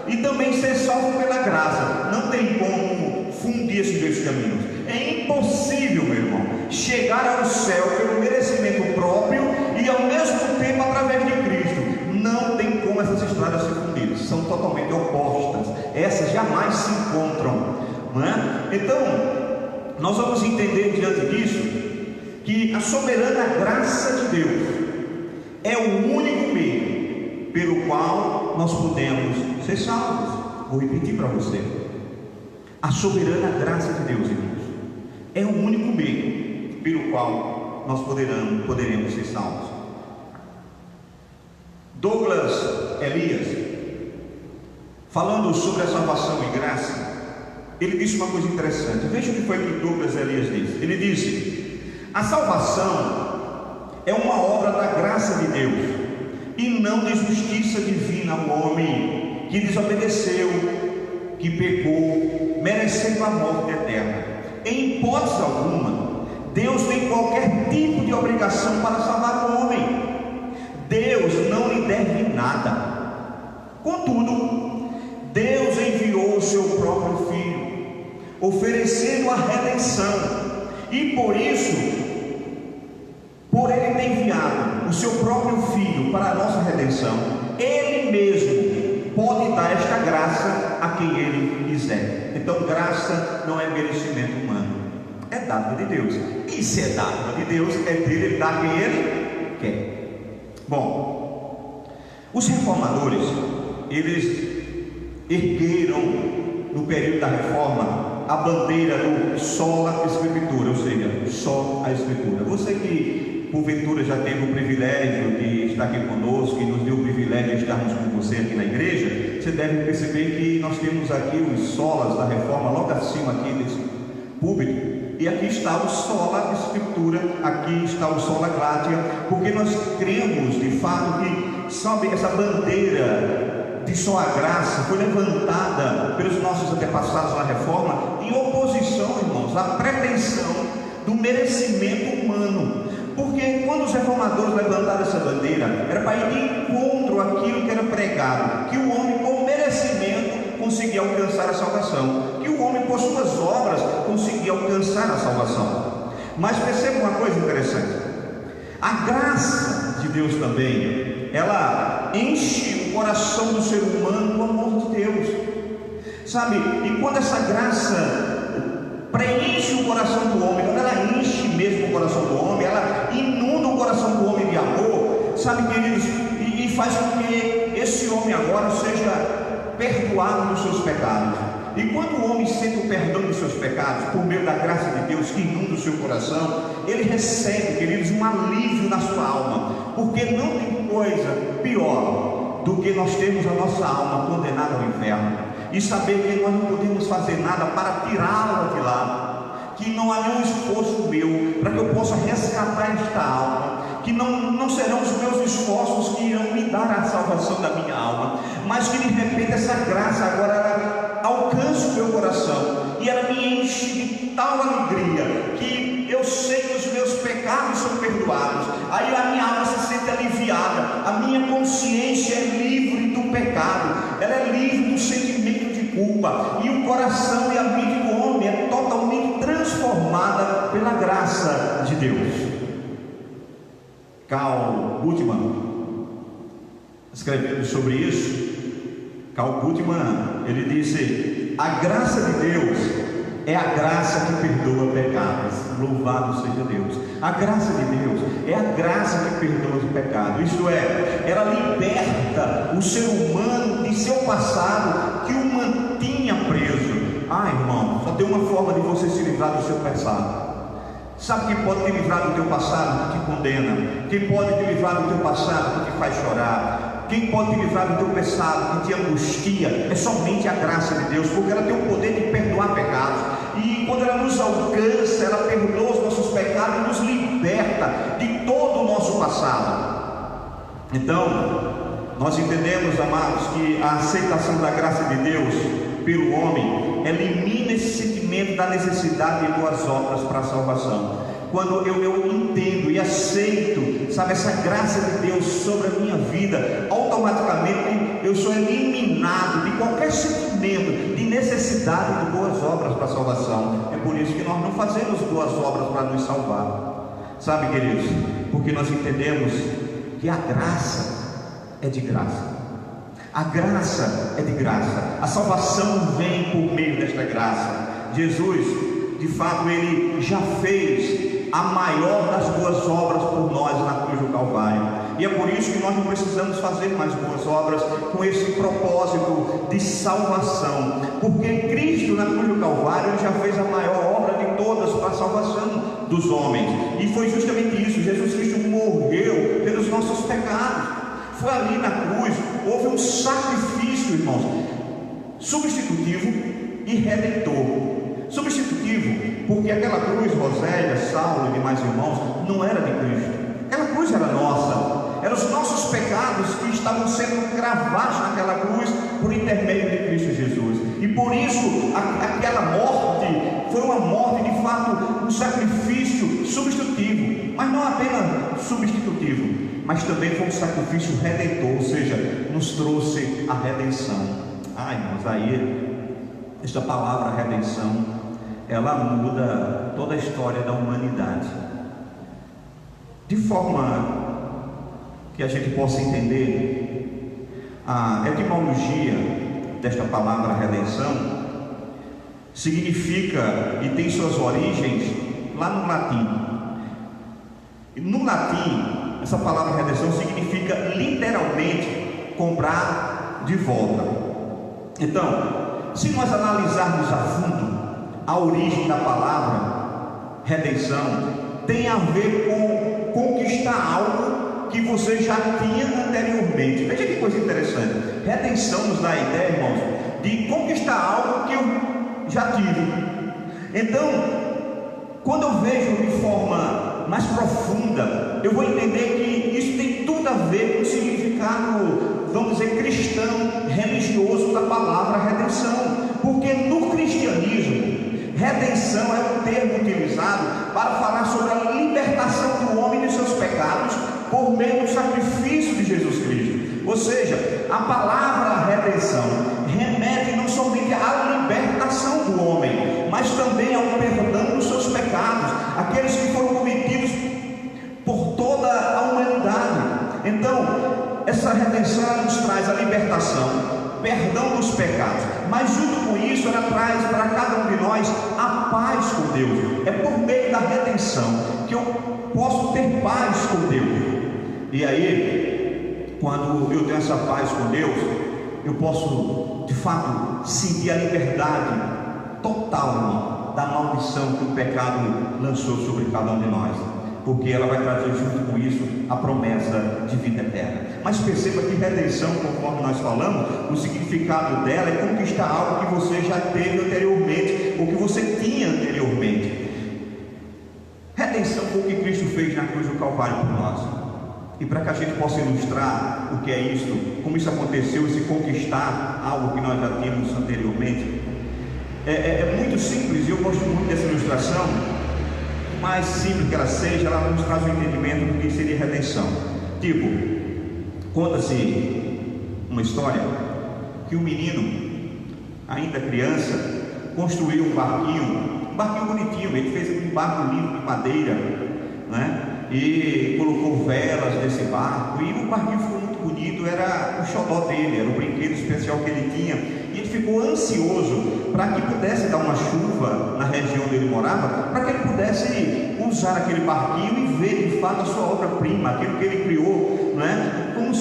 [SPEAKER 1] e também ser salvo pela graça. Não tem como fundir esses dois caminhos. É impossível, meu irmão, chegar ao céu pelo merecimento próprio e ao mesmo tempo através de Cristo. Não tem como essas estradas se fundirem. São totalmente opostas. Essas jamais se encontram, não é? Então, nós vamos entender diante disso que a soberana graça de Deus é o único meio pelo qual nós podemos ser salvos. Vou repetir para você: a soberana graça de Deus, irmãos, é o único meio pelo qual nós poderemos ser salvos. Douglas Elias, falando sobre a salvação e graça, ele disse uma coisa interessante. Veja o que foi que Douglas Elias disse. Ele disse: a salvação é uma obra da graça de Deus e não de justiça divina ao homem que desobedeceu, que pecou, merecendo a morte eterna. Em hipótese alguma, Deus tem qualquer tipo de obrigação para salvar o homem. Deus não lhe deve nada. Contudo, Deus enviou o seu próprio Filho, oferecendo a redenção, e por isso, por ele ter enviado o seu próprio Filho para a nossa redenção, ele mesmo pode dar esta graça a quem ele quiser. Então, graça não é merecimento humano, é dádiva de Deus. E se é dádiva de Deus, é dele, ele dá a quem ele quer. Bom, os reformadores, eles ergueram no período da reforma a bandeira do sola escritura, ou seja, só a escritura. Você que porventura já teve o privilégio de estar aqui conosco, e nos deu o privilégio de estarmos com você aqui na igreja, você deve perceber que nós temos aqui os solas da reforma logo acima aqui desse púlpito, e aqui está o sola escritura, aqui está o sola glátia, porque nós cremos de fato que, sabe, essa bandeira de só a graça foi levantada pelos nossos antepassados na reforma em oposição, irmãos, à pretensão do merecimento humano. Porque quando os reformadores levantaram essa bandeira, era para ir de encontro àquilo que era pregado, que o homem com merecimento conseguia alcançar a salvação, que o homem por suas obras conseguia alcançar a salvação. Mas perceba uma coisa interessante: a graça de Deus também, ela enche o coração do ser humano do amor de Deus, sabe? E quando essa graça preenche o coração do homem, quando ela enche mesmo o coração do homem, ela inunda o coração do homem de amor, sabe, queridos, e faz com que esse homem agora seja perdoado dos seus pecados. E quando o homem sente o perdão dos seus pecados, por meio da graça de Deus que inunda o seu coração, ele recebe, queridos, um alívio na sua alma, porque não tem coisa pior do que nós termos a nossa alma condenada ao inferno, e saber que nós não podemos fazer nada para tirá-la de lá, que não há nenhum esforço meu para que eu possa resgatar esta alma, que não serão os meus esforços que irão me dar a salvação da minha alma, mas que de repente essa graça agora ela alcança o meu coração, e ela me enche de tal alegria, que eu sei que os meus pecados são perdoados, aí a minha alma se sente aliviada, a minha consciência é livre do pecado, ela é livre do sentimento de culpa, e o coração e a mente do homem é totalmente transformada pela graça de Deus. Carl Bultmann, escrevendo sobre isso, Carl Bultmann, ele disse: a graça de Deus é a graça que perdoa pecados. Louvado seja Deus. A graça de Deus é a graça que perdoa os pecados, isto é, ela liberta o ser humano de seu passado que o mantinha preso. Irmão, só tem uma forma de você se livrar do seu passado. Sabe quem pode te livrar do teu passado que te condena? Quem pode te livrar do teu passado que te faz chorar? Quem pode te livrar do teu passado que te angustia? É somente a graça de Deus, porque ela tem o poder de perdoar pecados, e quando ela nos alcança, ela perdoa os nossos pecados e nos liberta de todo o nosso passado. Então, nós entendemos, amados, que a aceitação da graça de Deus pelo homem elimina esse sentimento da necessidade de boas obras para a salvação. Quando eu entendo e aceito, sabe, essa graça de Deus sobre a minha vida, automaticamente eu sou eliminado de qualquer sentimento de necessidade de boas obras para a salvação. É por isso que nós não fazemos boas obras para nos salvar, sabe, queridos, porque nós entendemos que a graça é de graça. A graça é de graça, a salvação vem por meio desta graça. Jesus, de fato, ele já fez a maior das boas obras por nós na cruz do Calvário, e é por isso que nós não precisamos fazer mais boas obras com esse propósito de salvação, porque Cristo na cruz do Calvário ele já fez a maior obra de todas para a salvação dos homens, e foi justamente isso. Jesus Cristo morreu pelos nossos pecados. Foi ali na cruz, houve um sacrifício, irmãos, substitutivo e redentor. Substitutivo, porque aquela cruz, Rosélia, Saulo e demais irmãos, não era de Cristo. Aquela cruz era nossa, eram os nossos pecados que estavam sendo cravados naquela cruz por intermédio de Cristo Jesus. E por isso, aquela morte foi uma morte, de fato, um sacrifício substitutivo, mas não apenas substitutivo, mas também foi um sacrifício redentor, ou seja, nos trouxe a redenção. Irmãos, aí esta palavra redenção, ela muda toda a história da humanidade, de forma que a gente possa entender. A etimologia desta palavra redenção significa e tem suas origens lá no latim. No latim, essa palavra redenção significa literalmente comprar de volta. Então, se nós analisarmos a fundo, a origem da palavra redenção tem a ver com conquistar algo que você já tinha anteriormente. Veja que coisa interessante. Redenção nos dá a ideia, irmãos, de conquistar algo que eu já tive. Então, quando eu vejo de forma mais profunda, eu vou entender que isso tem tudo a ver com o significado, vamos dizer, cristão, religioso da palavra redenção. Porque no cristianismo, redenção é um termo utilizado para falar sobre a libertação do homem de seus pecados por meio do sacrifício de Jesus Cristo. Ou seja, a palavra redenção remete não somente à libertação do homem, mas também ao perdão dos seus pecados, aqueles que foram cometidos por toda a humanidade. Então, essa redenção nos traz a libertação, perdão dos pecados, mas junto com isso ela traz para cada um de nós a paz com Deus. É por meio da redenção que eu posso ter paz com Deus. E aí, quando eu tenho essa paz com Deus, eu posso de fato sentir a liberdade total, irmão, da maldição que o pecado lançou sobre cada um de nós, porque ela vai trazer junto com isso a promessa de vida eterna. Mas perceba que redenção, conforme nós falamos, o significado dela é conquistar algo que você já teve anteriormente, ou que você tinha anteriormente. Redenção foi o que Cristo fez na cruz do Calvário por nós. E para que a gente possa ilustrar o que é isso, como isso aconteceu, e se conquistar algo que nós já tínhamos anteriormente, é muito simples, e eu gosto muito dessa ilustração. Mais simples que ela seja, ela nos traz um entendimento do que seria redenção. Tipo, conta-se uma história que um menino, ainda criança, construiu um barquinho bonitinho. Ele fez um barco lindo de madeira, né? E colocou velas nesse barco, e o barquinho ficou muito bonito. Era o xodó dele, era o brinquedo especial que ele tinha, e ele ficou ansioso para que pudesse dar uma chuva na região onde ele morava, para que ele pudesse usar aquele barquinho e ver de fato a sua obra-prima, aquilo que ele criou, né? Como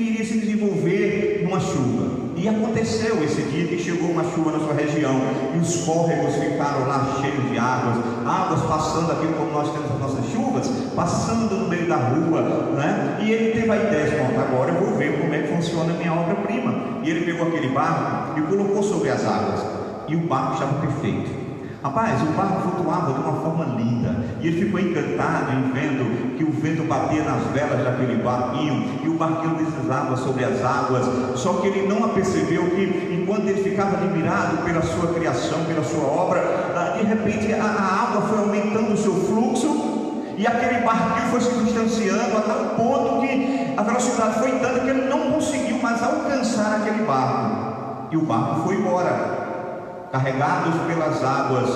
[SPEAKER 1] iria se desenvolver numa chuva. E aconteceu esse dia que chegou uma chuva na sua região, e os córregos ficaram lá cheios de águas passando aqui como nós temos as nossas chuvas, passando no meio da rua, né? E ele teve a ideia de, bom, agora eu vou ver como é que funciona a minha obra-prima. E ele pegou aquele barco e colocou sobre as águas, e o barco estava perfeito. Rapaz, o barco flutuava de uma forma linda, e ele ficou encantado em vendo que o vento batia nas velas daquele barquinho, e o barquinho deslizava sobre as águas. Só que ele não apercebeu que, enquanto ele ficava admirado pela sua criação, pela sua obra, de repente a água foi aumentando o seu fluxo, e aquele barquinho foi se distanciando até o ponto que a velocidade foi tanta que ele não conseguiu mais alcançar aquele barco, e o barco foi embora, carregados pelas águas,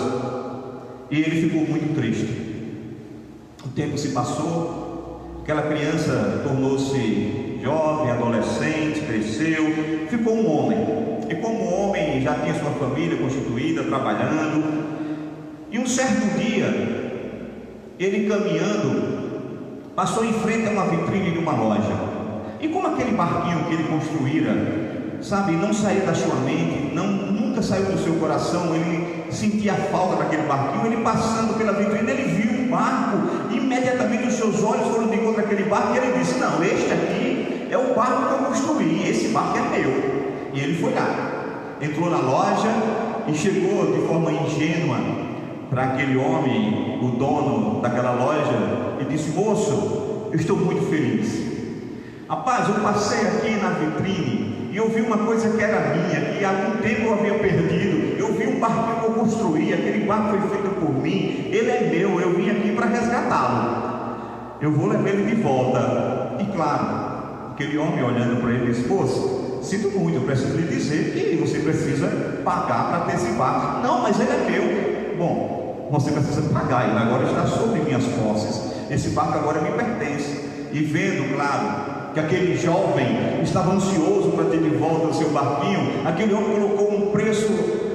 [SPEAKER 1] e ele ficou muito triste. O tempo se passou, aquela criança tornou-se jovem, adolescente, cresceu, ficou um homem, e como homem já tinha sua família constituída, trabalhando. E um certo dia, ele caminhando, passou em frente a uma vitrine de uma loja, e como aquele barquinho que ele construíra, sabe, não saía da sua mente, nunca saiu do seu coração, ele sentia a falta daquele barquinho. Ele passando pela vitrine, ele viu um barco, e imediatamente os seus olhos foram de encontro àquele barco, e ele disse, não, este aqui é o barco que eu construí, esse barco é meu. E ele foi lá, entrou na loja e chegou de forma ingênua para aquele homem, o dono daquela loja, e disse, moço, eu estou muito feliz. Rapaz, eu passei aqui na vitrine e eu vi uma coisa que era minha, que há algum tempo eu havia perdido. Eu vi um barquinho que eu construí, aquele barco foi feito por mim, ele é meu, eu vim aqui para resgatá-lo. Eu vou levar ele de volta. E claro, aquele homem olhando para ele disse, moço, sinto muito, eu preciso lhe dizer que você precisa pagar para ter esse barco. Não, mas ele é meu. Bom, você precisa pagar, ele agora está sobre minhas posses, esse barco agora me pertence. E vendo, claro, que aquele jovem estava ansioso para ter de volta o seu barquinho, aquele homem colocou um preço,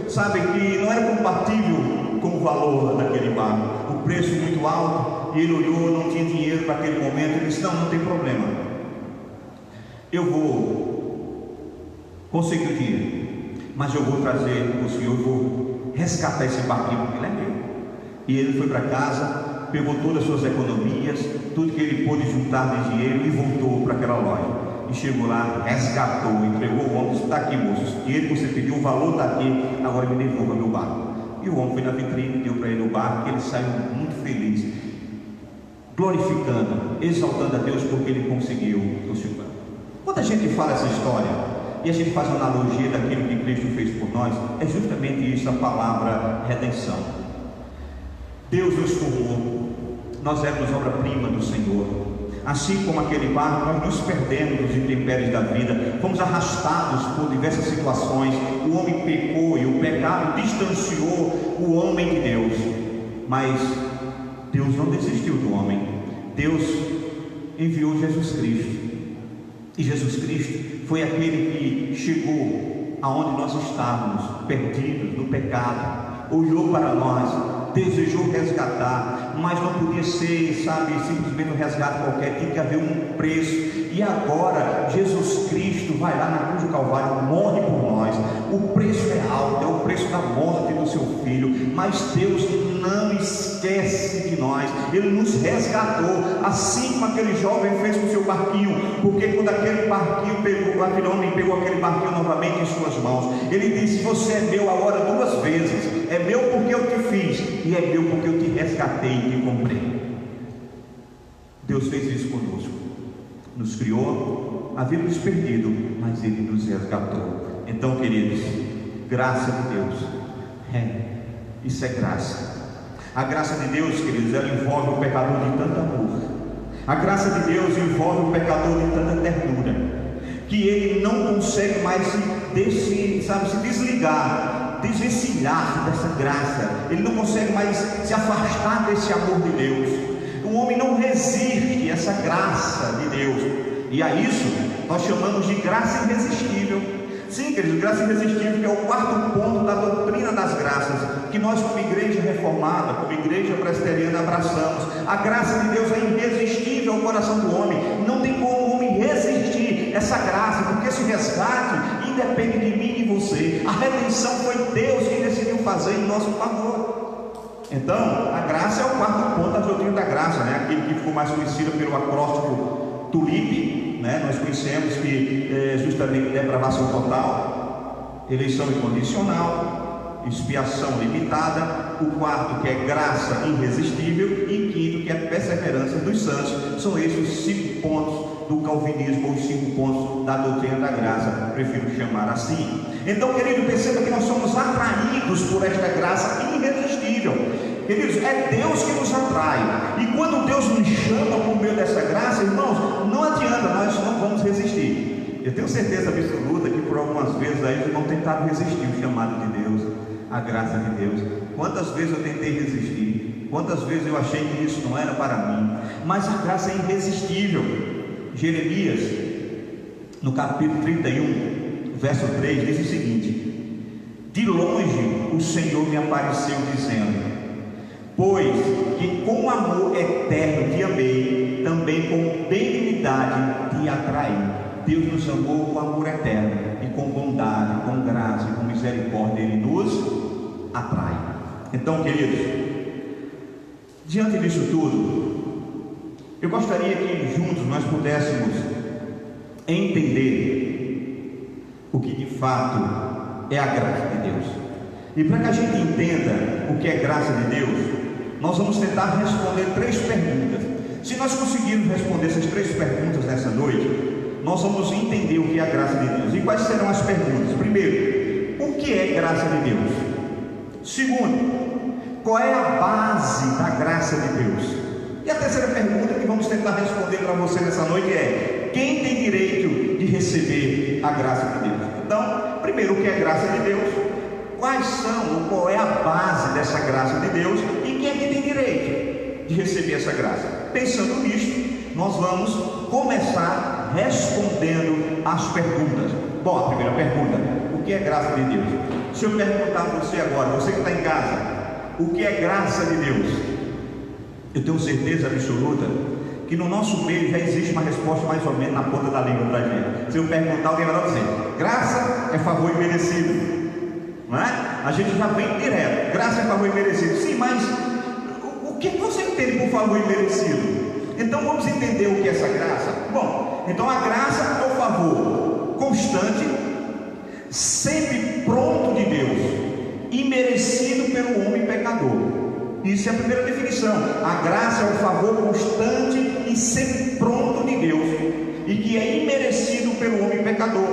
[SPEAKER 1] sabe, que não era compatível com o valor daquele barco, o preço muito alto. E ele olhou, não tinha dinheiro para aquele momento. Ele disse, não tem problema, eu vou conseguir o dinheiro, mas eu vou trazer o senhor, vou resgatar esse barquinho, porque ele é meu. E ele foi para casa, pegou todas as suas economias, tudo que ele pôde juntar de dinheiro, e voltou para aquela loja. E chegou lá, resgatou, entregou o homem, disse: está aqui, moço, o dinheiro que você pediu, o valor está aqui, agora me devolva meu barco. E o homem foi na vitrine, deu para ele o barco, e ele saiu muito feliz, glorificando, exaltando a Deus, porque ele conseguiu o seu barco. Quando a gente fala essa história e a gente faz uma analogia daquilo que Cristo fez por nós, é justamente isso a palavra redenção. Deus nos formou, nós éramos obra-prima do Senhor. Assim como aquele barco, nós nos perdemos nos intempéries da vida, fomos arrastados por diversas situações. O homem pecou e o pecado distanciou o homem de Deus. Mas Deus não desistiu do homem. Deus enviou Jesus Cristo. E Jesus Cristo foi aquele que chegou aonde nós estávamos, perdidos no pecado, olhou para nós, desejou resgatar, mas não podia ser, simplesmente um resgate qualquer, tinha que haver um preço. E agora Jesus Cristo vai lá na cruz do Calvário, morre por nós. O preço é alto, é o preço da morte do seu filho, mas Deus não esquece de nós. Ele nos resgatou, assim como aquele jovem fez com o seu barquinho, porque quando aquele aquele homem pegou aquele barquinho novamente em suas mãos, ele disse: você é meu agora 2 vezes, é meu porque eu te fiz, e é meu porque eu te resgatei e te comprei. Deus fez isso conosco, nos criou, havíamos perdido, mas Ele nos resgatou. Então, queridos, graça de Deus, isso é graça. A graça de Deus, queridos, ela envolve o pecador de tanto amor. A graça de Deus envolve o pecador de tanta ternura, que ele não consegue mais se desligar, desvencilhar dessa graça. Ele não consegue mais se afastar desse amor de Deus. O homem não resiste a essa graça de Deus, e a isso nós chamamos de graça irresistível. Sim, queridos, graça irresistível, que é o 4º ponto da doutrina das graças, que nós, como igreja reformada, como igreja presbiteriana, abraçamos. A graça de Deus é irresistível ao coração do homem. Não tem como o homem resistir essa graça, porque esse resgate independe de mim e de você. A redenção foi Deus que decidiu fazer em nosso favor. Então, a graça é o 4º ponto da doutrina da graça, aquele que ficou mais conhecido pelo acróstico TULIP. Nós conhecemos que justamente depravação total, eleição incondicional, expiação limitada. O 4º, que é graça irresistível, e o 5º, que é perseverança dos santos. São esses os 5 pontos do calvinismo, ou os 5 pontos da doutrina da graça, prefiro chamar assim. Então, querido, perceba que nós somos atraídos por esta graça irresistível. Queridos, é Deus que nos atrai, e quando Deus nos chama por meio dessa graça, irmãos, não adianta, nós não vamos resistir. Eu tenho certeza absoluta que por algumas vezes aí não tentaram resistir o chamado de Deus, a graça de Deus. Quantas vezes eu tentei resistir, quantas vezes eu achei que isso não era para mim, mas a graça é irresistível. Jeremias, no capítulo 31, verso 3, diz o seguinte: de longe o Senhor me apareceu dizendo: pois que com amor eterno te amei, também com benignidade te atraí. Deus nos amou com amor eterno, e com bondade, com graça e com misericórdia Ele nos atrai. Então, queridos, diante disso tudo, eu gostaria que juntos nós pudéssemos entender o que de fato é a graça de Deus. E para que a gente entenda o que é graça de Deus, nós vamos tentar responder 3 perguntas. Se nós conseguirmos responder essas 3 perguntas nessa noite, nós vamos entender o que é a graça de Deus. E quais serão as perguntas? Primeiro, o que é graça de Deus? Segundo, qual é a base da graça de Deus? E a terceira pergunta que vamos tentar responder para você nessa noite é: quem tem direito de receber a graça de Deus? Então, primeiro, o que é graça de Deus? Quais são, ou qual é a base dessa graça de Deus, e quem é que tem direito de receber essa graça? Pensando nisto, nós vamos começar respondendo as perguntas. Bom, a primeira pergunta: o que é graça de Deus? Se eu perguntar a você agora, você que está em casa, o que é graça de Deus? Eu tenho certeza absoluta que no nosso meio já existe uma resposta mais ou menos na ponta da língua da gente. Se eu perguntar, alguém vai dizer: graça é favor imerecido. não é? A gente já vem direto, graça é favor imerecido. Sim, mas o que você entende por favor imerecido? Então vamos entender o que é essa graça. Bom, então a graça é o favor constante, sempre pronto de Deus, imerecido pelo homem pecador. Isso é a primeira definição. A graça é o favor constante e sempre pronto de Deus, e que é imerecido pelo homem pecador.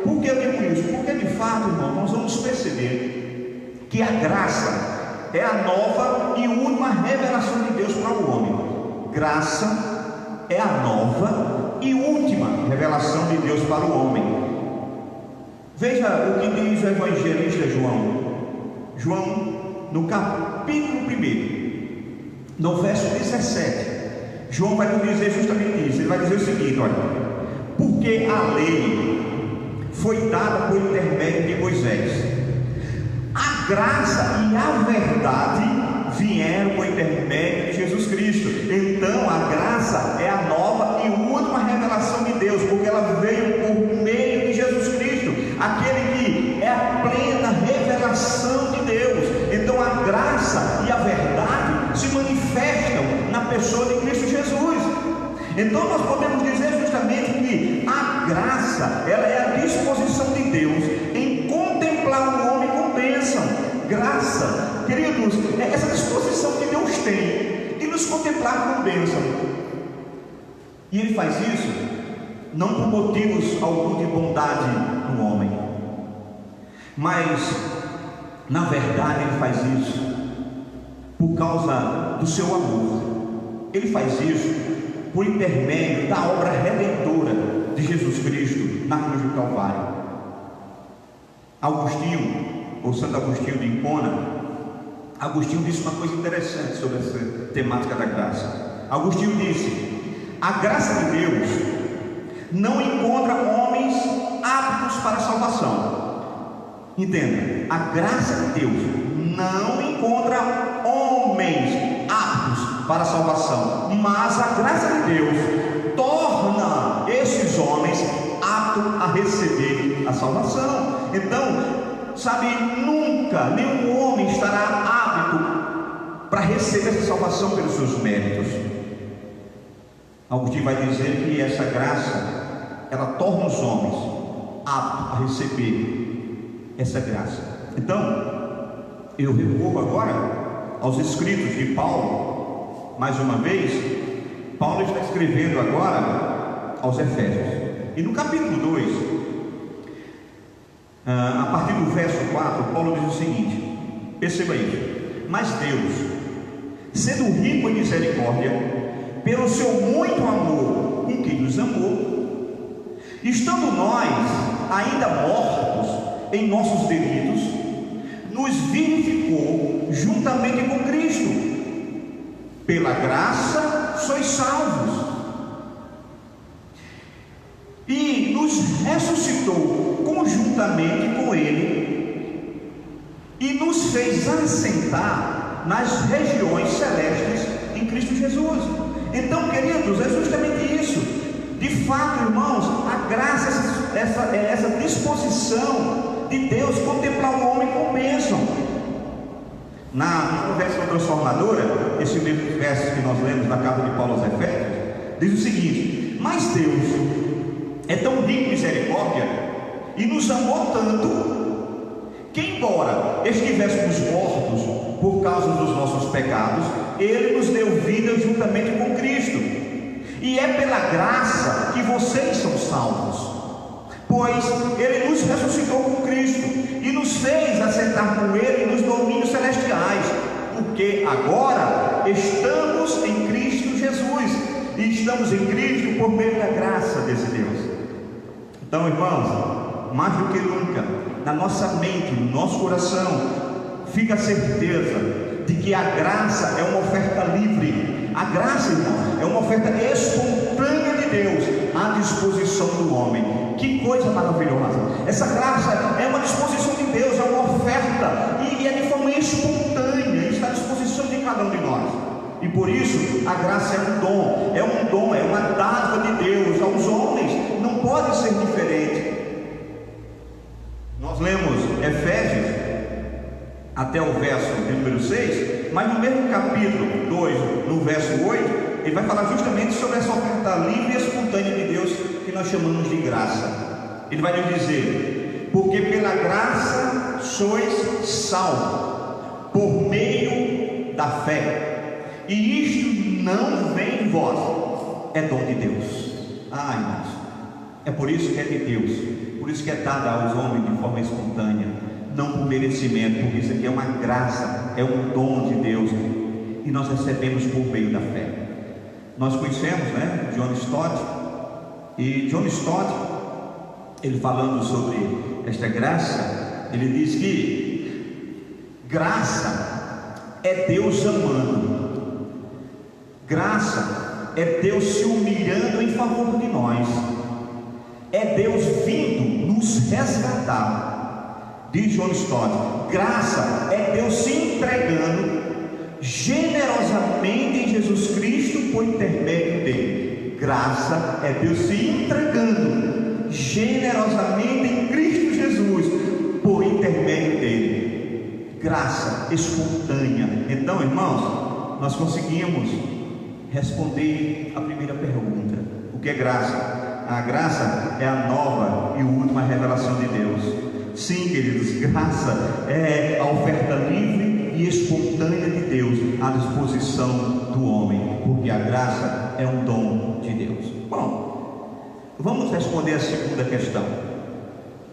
[SPEAKER 1] Por que eu digo isso? Porque de fato, irmão, nós vamos perceber que a graça é a nova e última revelação de Deus para o homem. Graça é a nova e última revelação de Deus para o homem. Veja o que diz o evangelista João. João, no capítulo 1, no verso 17, João vai nos dizer justamente isso. Ele vai dizer o seguinte: olha, porque a lei foi dada por intermédio de Moisés, a graça e a verdade vieram por intermédio de Jesus Cristo. Então a graça é a nova e última revelação de Deus, porque ela veio por meio de Jesus Cristo, aquele que é a plena revelação de Deus. Então a graça e a verdade se manifestam na pessoa de Cristo Jesus. Então nós podemos dizer justamente que a graça, ela é a disposição de Deus em contemplar o homem com bênção. Graça, queridos, é essa disposição que Deus tem de nos contemplar com bênção. E Ele faz isso não por motivos algum de bondade no homem, mas na verdade Ele faz isso por causa do seu amor. Ele faz isso por intermédio da obra redentora de Jesus Cristo na cruz do Calvário. Agostinho, ou Santo Agostinho de Hipona, Agostinho disse uma coisa interessante sobre essa temática da graça. Agostinho disse: a graça de Deus não encontra homens aptos para a salvação. Entenda, a graça de Deus não encontra homens aptos para a salvação, mas a graça de Deus torna esses homens aptos a receber a salvação. Então, sabe, nunca nenhum homem estará apto para receber essa salvação pelos seus méritos. Agostinho vai dizer que essa graça, ela torna os homens aptos a receber essa graça. Então, eu recorro agora aos escritos de Paulo. Mais uma vez, Paulo está escrevendo agora aos Efésios, e no capítulo 2, a partir do verso 4, Paulo diz o seguinte, perceba isso: mas Deus, sendo rico em misericórdia, pelo seu muito amor com que nos amou, estando nós ainda mortos em nossos delitos, nos vivificou juntamente com Cristo. Pela graça sois salvos, e nos ressuscitou conjuntamente com Ele, e nos fez assentar nas regiões celestes em Cristo Jesus. Então, queridos, é justamente isso. De fato, irmãos, a graça é essa disposição de Deus contemplar o homem com bênção. Na versão transformadora, esse mesmo verso que nós lemos na carta de Paulo aos Efésios, diz o seguinte: mas Deus é tão rico em misericórdia e nos amou tanto, que embora estivéssemos mortos por causa dos nossos pecados, Ele nos deu vida juntamente com Cristo. E é pela graça que vocês são salvos, pois Ele nos ressuscitou com Cristo e nos fez assentar com Ele nos domínios celestiais, porque agora estamos em Cristo Jesus, e estamos em Cristo por meio da graça desse Deus. Então, irmãos, mais do que nunca, na nossa mente, no nosso coração, fica a certeza de que a graça é uma oferta livre. A graça, irmão, é uma oferta espontânea de Deus à disposição do homem. Que coisa maravilhosa! Essa graça é uma disposição de Deus, é uma oferta, e é de forma espontânea, está à disposição de cada um de nós. E por isso a graça é um dom, é uma dádiva de Deus aos homens. Não pode ser diferente. Nós lemos Efésios até o verso de número 6, mas no mesmo capítulo 2, no verso 8, ele vai falar justamente sobre essa oferta livre e espontânea de Deus, que nós chamamos de graça. Ele vai nos dizer: porque pela graça sois salvos, por meio da fé, e isto não vem de vós, é dom de Deus. Irmãos, é por isso que é de Deus, por isso que é dada aos homens de forma espontânea, não por merecimento, porque isso aqui é uma graça, é um dom de Deus, e nós recebemos por meio da fé. Nós conhecemos, John Stott, e John Stott, ele falando sobre esta graça, ele diz que graça é Deus amando, graça é Deus se humilhando em favor de nós, é Deus vindo nos resgatar. Diz John Stott: graça é Deus se entregando generosamente em Jesus Cristo por intermédio dele. Graça é Deus se entregando generosamente em Cristo Jesus por intermédio dele. Graça espontânea. Então, irmãos, nós conseguimos responder a primeira pergunta: o que é graça? A graça é a nova e última revelação de Deus. Sim, queridos, graça é a oferta livre e espontânea de Deus à disposição do homem, porque a graça é um dom de Deus. Bom, vamos responder a segunda questão: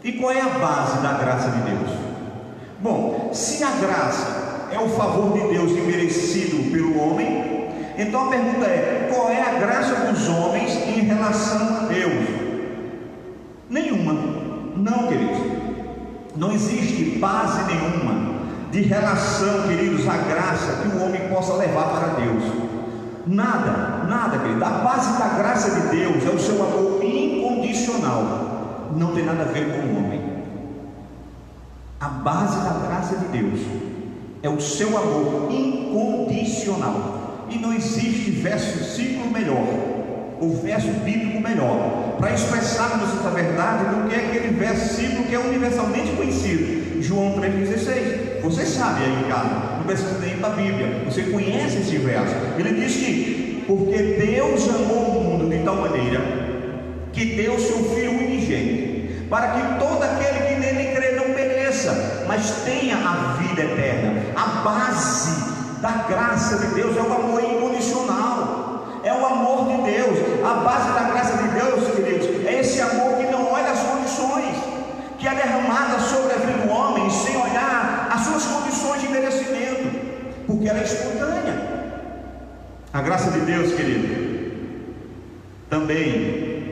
[SPEAKER 1] e qual é a base da graça de Deus? Bom, se a graça é o favor de Deus imerecido pelo homem, então a pergunta é: qual é a graça dos homens em relação a Deus? Nenhuma. Não, queridos, não existe base nenhuma de relação, queridos, a graça que o homem possa levar para Deus. Nada, querido. A base da graça de Deus é o seu amor incondicional. Não tem nada a ver com o homem. A base da graça de Deus é o seu amor incondicional. E não existe versículo melhor, ou verso bíblico melhor, para expressarmos essa verdade do que aquele versículo que é universalmente conhecido, João 3,16. Você sabe aí em casa, não precisa nem ir para a Bíblia, você conhece esse verso. Ele diz que, porque Deus amou o mundo de tal maneira, que deu seu Filho unigênito, para que todo aquele que nele crê não pereça, mas tenha a vida eterna. A base da graça de Deus é o amor incondicional, é o amor de Deus. A base da graça de Deus, queridos, é esse amor que não olha as condições, que é derramada sobre a vida do homem sem olhar as suas condições de merecimento, porque ela é espontânea. A graça de Deus, querido, também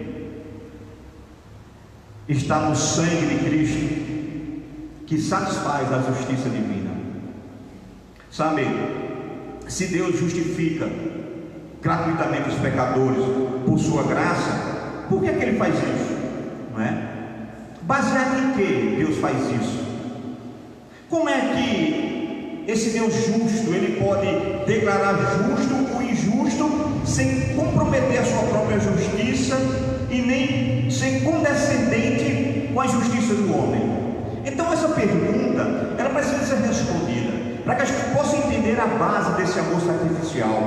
[SPEAKER 1] está no sangue de Cristo, que satisfaz a justiça divina. Sabe, se Deus justifica gratuitamente os pecadores por sua graça, por que Ele faz isso? Não é? Baseado em que Deus faz isso? Como é que esse Deus justo, Ele pode declarar justo o injusto sem comprometer a sua própria justiça e nem ser condescendente com a justiça do homem? Então essa pergunta, ela precisa ser respondida, para que a gente possa entender a base desse amor sacrificial.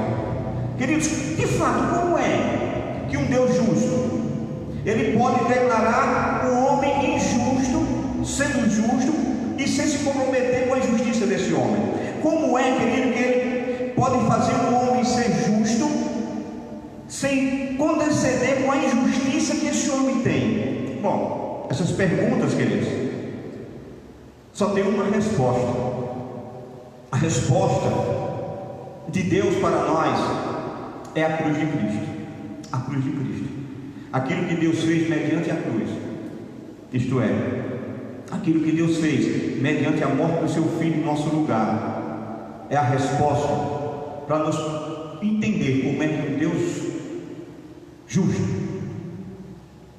[SPEAKER 1] Queridos, de fato, como é que um Deus justo, Ele pode declarar o homem injusto, sendo justo, e sem se comprometer com a justiça desse homem? Como é, querido, que Ele pode fazer um homem ser justo, sem condescender com a injustiça que esse homem tem? Bom, essas perguntas, queridos, só tem uma resposta. A resposta de Deus para nós é a cruz de Cristo. A cruz de Cristo. Aquilo que Deus fez mediante a cruz. Isto é, aquilo que Deus fez mediante a morte do seu Filho em nosso lugar. É a resposta para nós entender como é que um Deus justo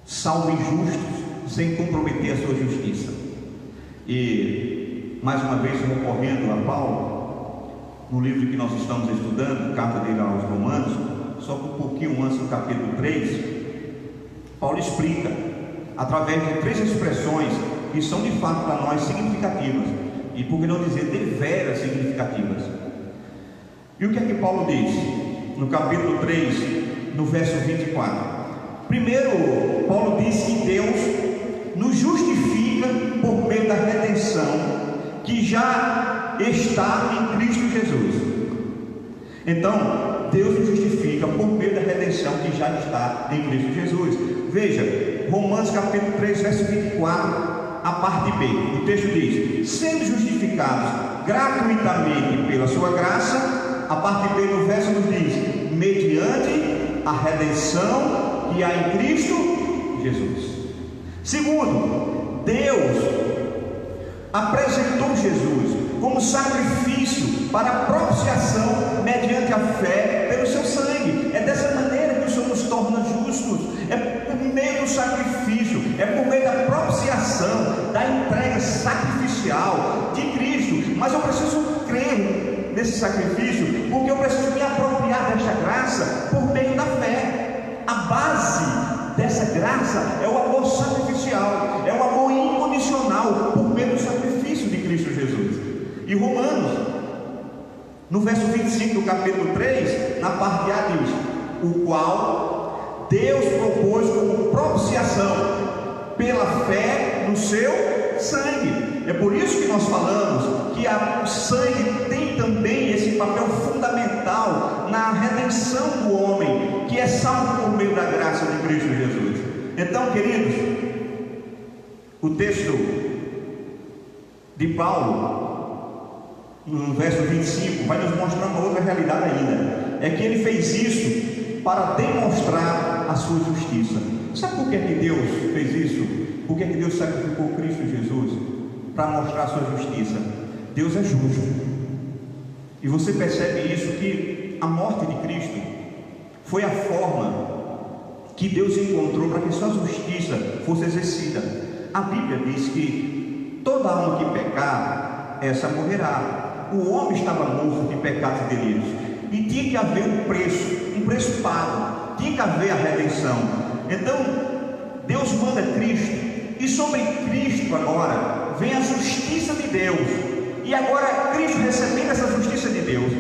[SPEAKER 1] salva injustos sem comprometer a sua justiça. E mais uma vez, recorrendo a Paulo, no livro que nós estamos estudando, carta dele aos Romanos, só que um pouquinho antes do capítulo 3, Paulo explica, através de 3 expressões que são de fato para nós significativas, e por que não dizer deveras significativas. E o que é que Paulo diz? No capítulo 3, no verso 24. Primeiro, Paulo diz que Deus nos justifica por meio da redenção que já está em Cristo Jesus. Então, Deus nos justifica por meio da redenção que já está em Cristo Jesus. Veja, Romanos capítulo 3, verso 24, a parte B. O texto diz: sendo justificados gratuitamente pela sua graça. A parte B do verso nos diz: mediante a redenção que há em Cristo Jesus. Segundo, Deus apresentou Jesus como sacrifício para a propiciação mediante a fé pelo seu sangue. É dessa maneira que o Senhor nos torna justos. É por meio do sacrifício, é por meio da propiciação, da entrega sacrificial de Cristo. Mas eu preciso crer nesse sacrifício, porque eu preciso me apropriar desta graça por meio da fé. A base dessa graça é o amor sacrificial, é o amor incondicional por meio do sacrifício de Cristo Jesus. E Romanos, no verso 25 do capítulo 3, na parte A diz: o qual Deus propôs como propiciação pela fé no seu sangue. É por isso que nós falamos que o sangue tem também esse papel fundamental na redenção do homem, que é salvo por meio da graça de Cristo Jesus. Então, queridos, o texto de Paulo, no verso 25, vai nos mostrar uma outra realidade ainda. É que ele fez isso para demonstrar a sua justiça. Sabe por que Deus fez isso? Por que Deus sacrificou Cristo Jesus? Para mostrar a sua justiça. Deus é justo. E você percebe isso, que a morte de Cristo foi a forma que Deus encontrou para que sua justiça fosse exercida. A Bíblia diz que toda alma que pecar, essa morrerá. O homem estava morto de pecados e delitos, e tinha que haver um preço pago, tinha que haver a redenção. Então Deus manda Cristo, e sobre Cristo agora vem a justiça de Deus. E agora Cristo, recebendo essa justiça de Deus,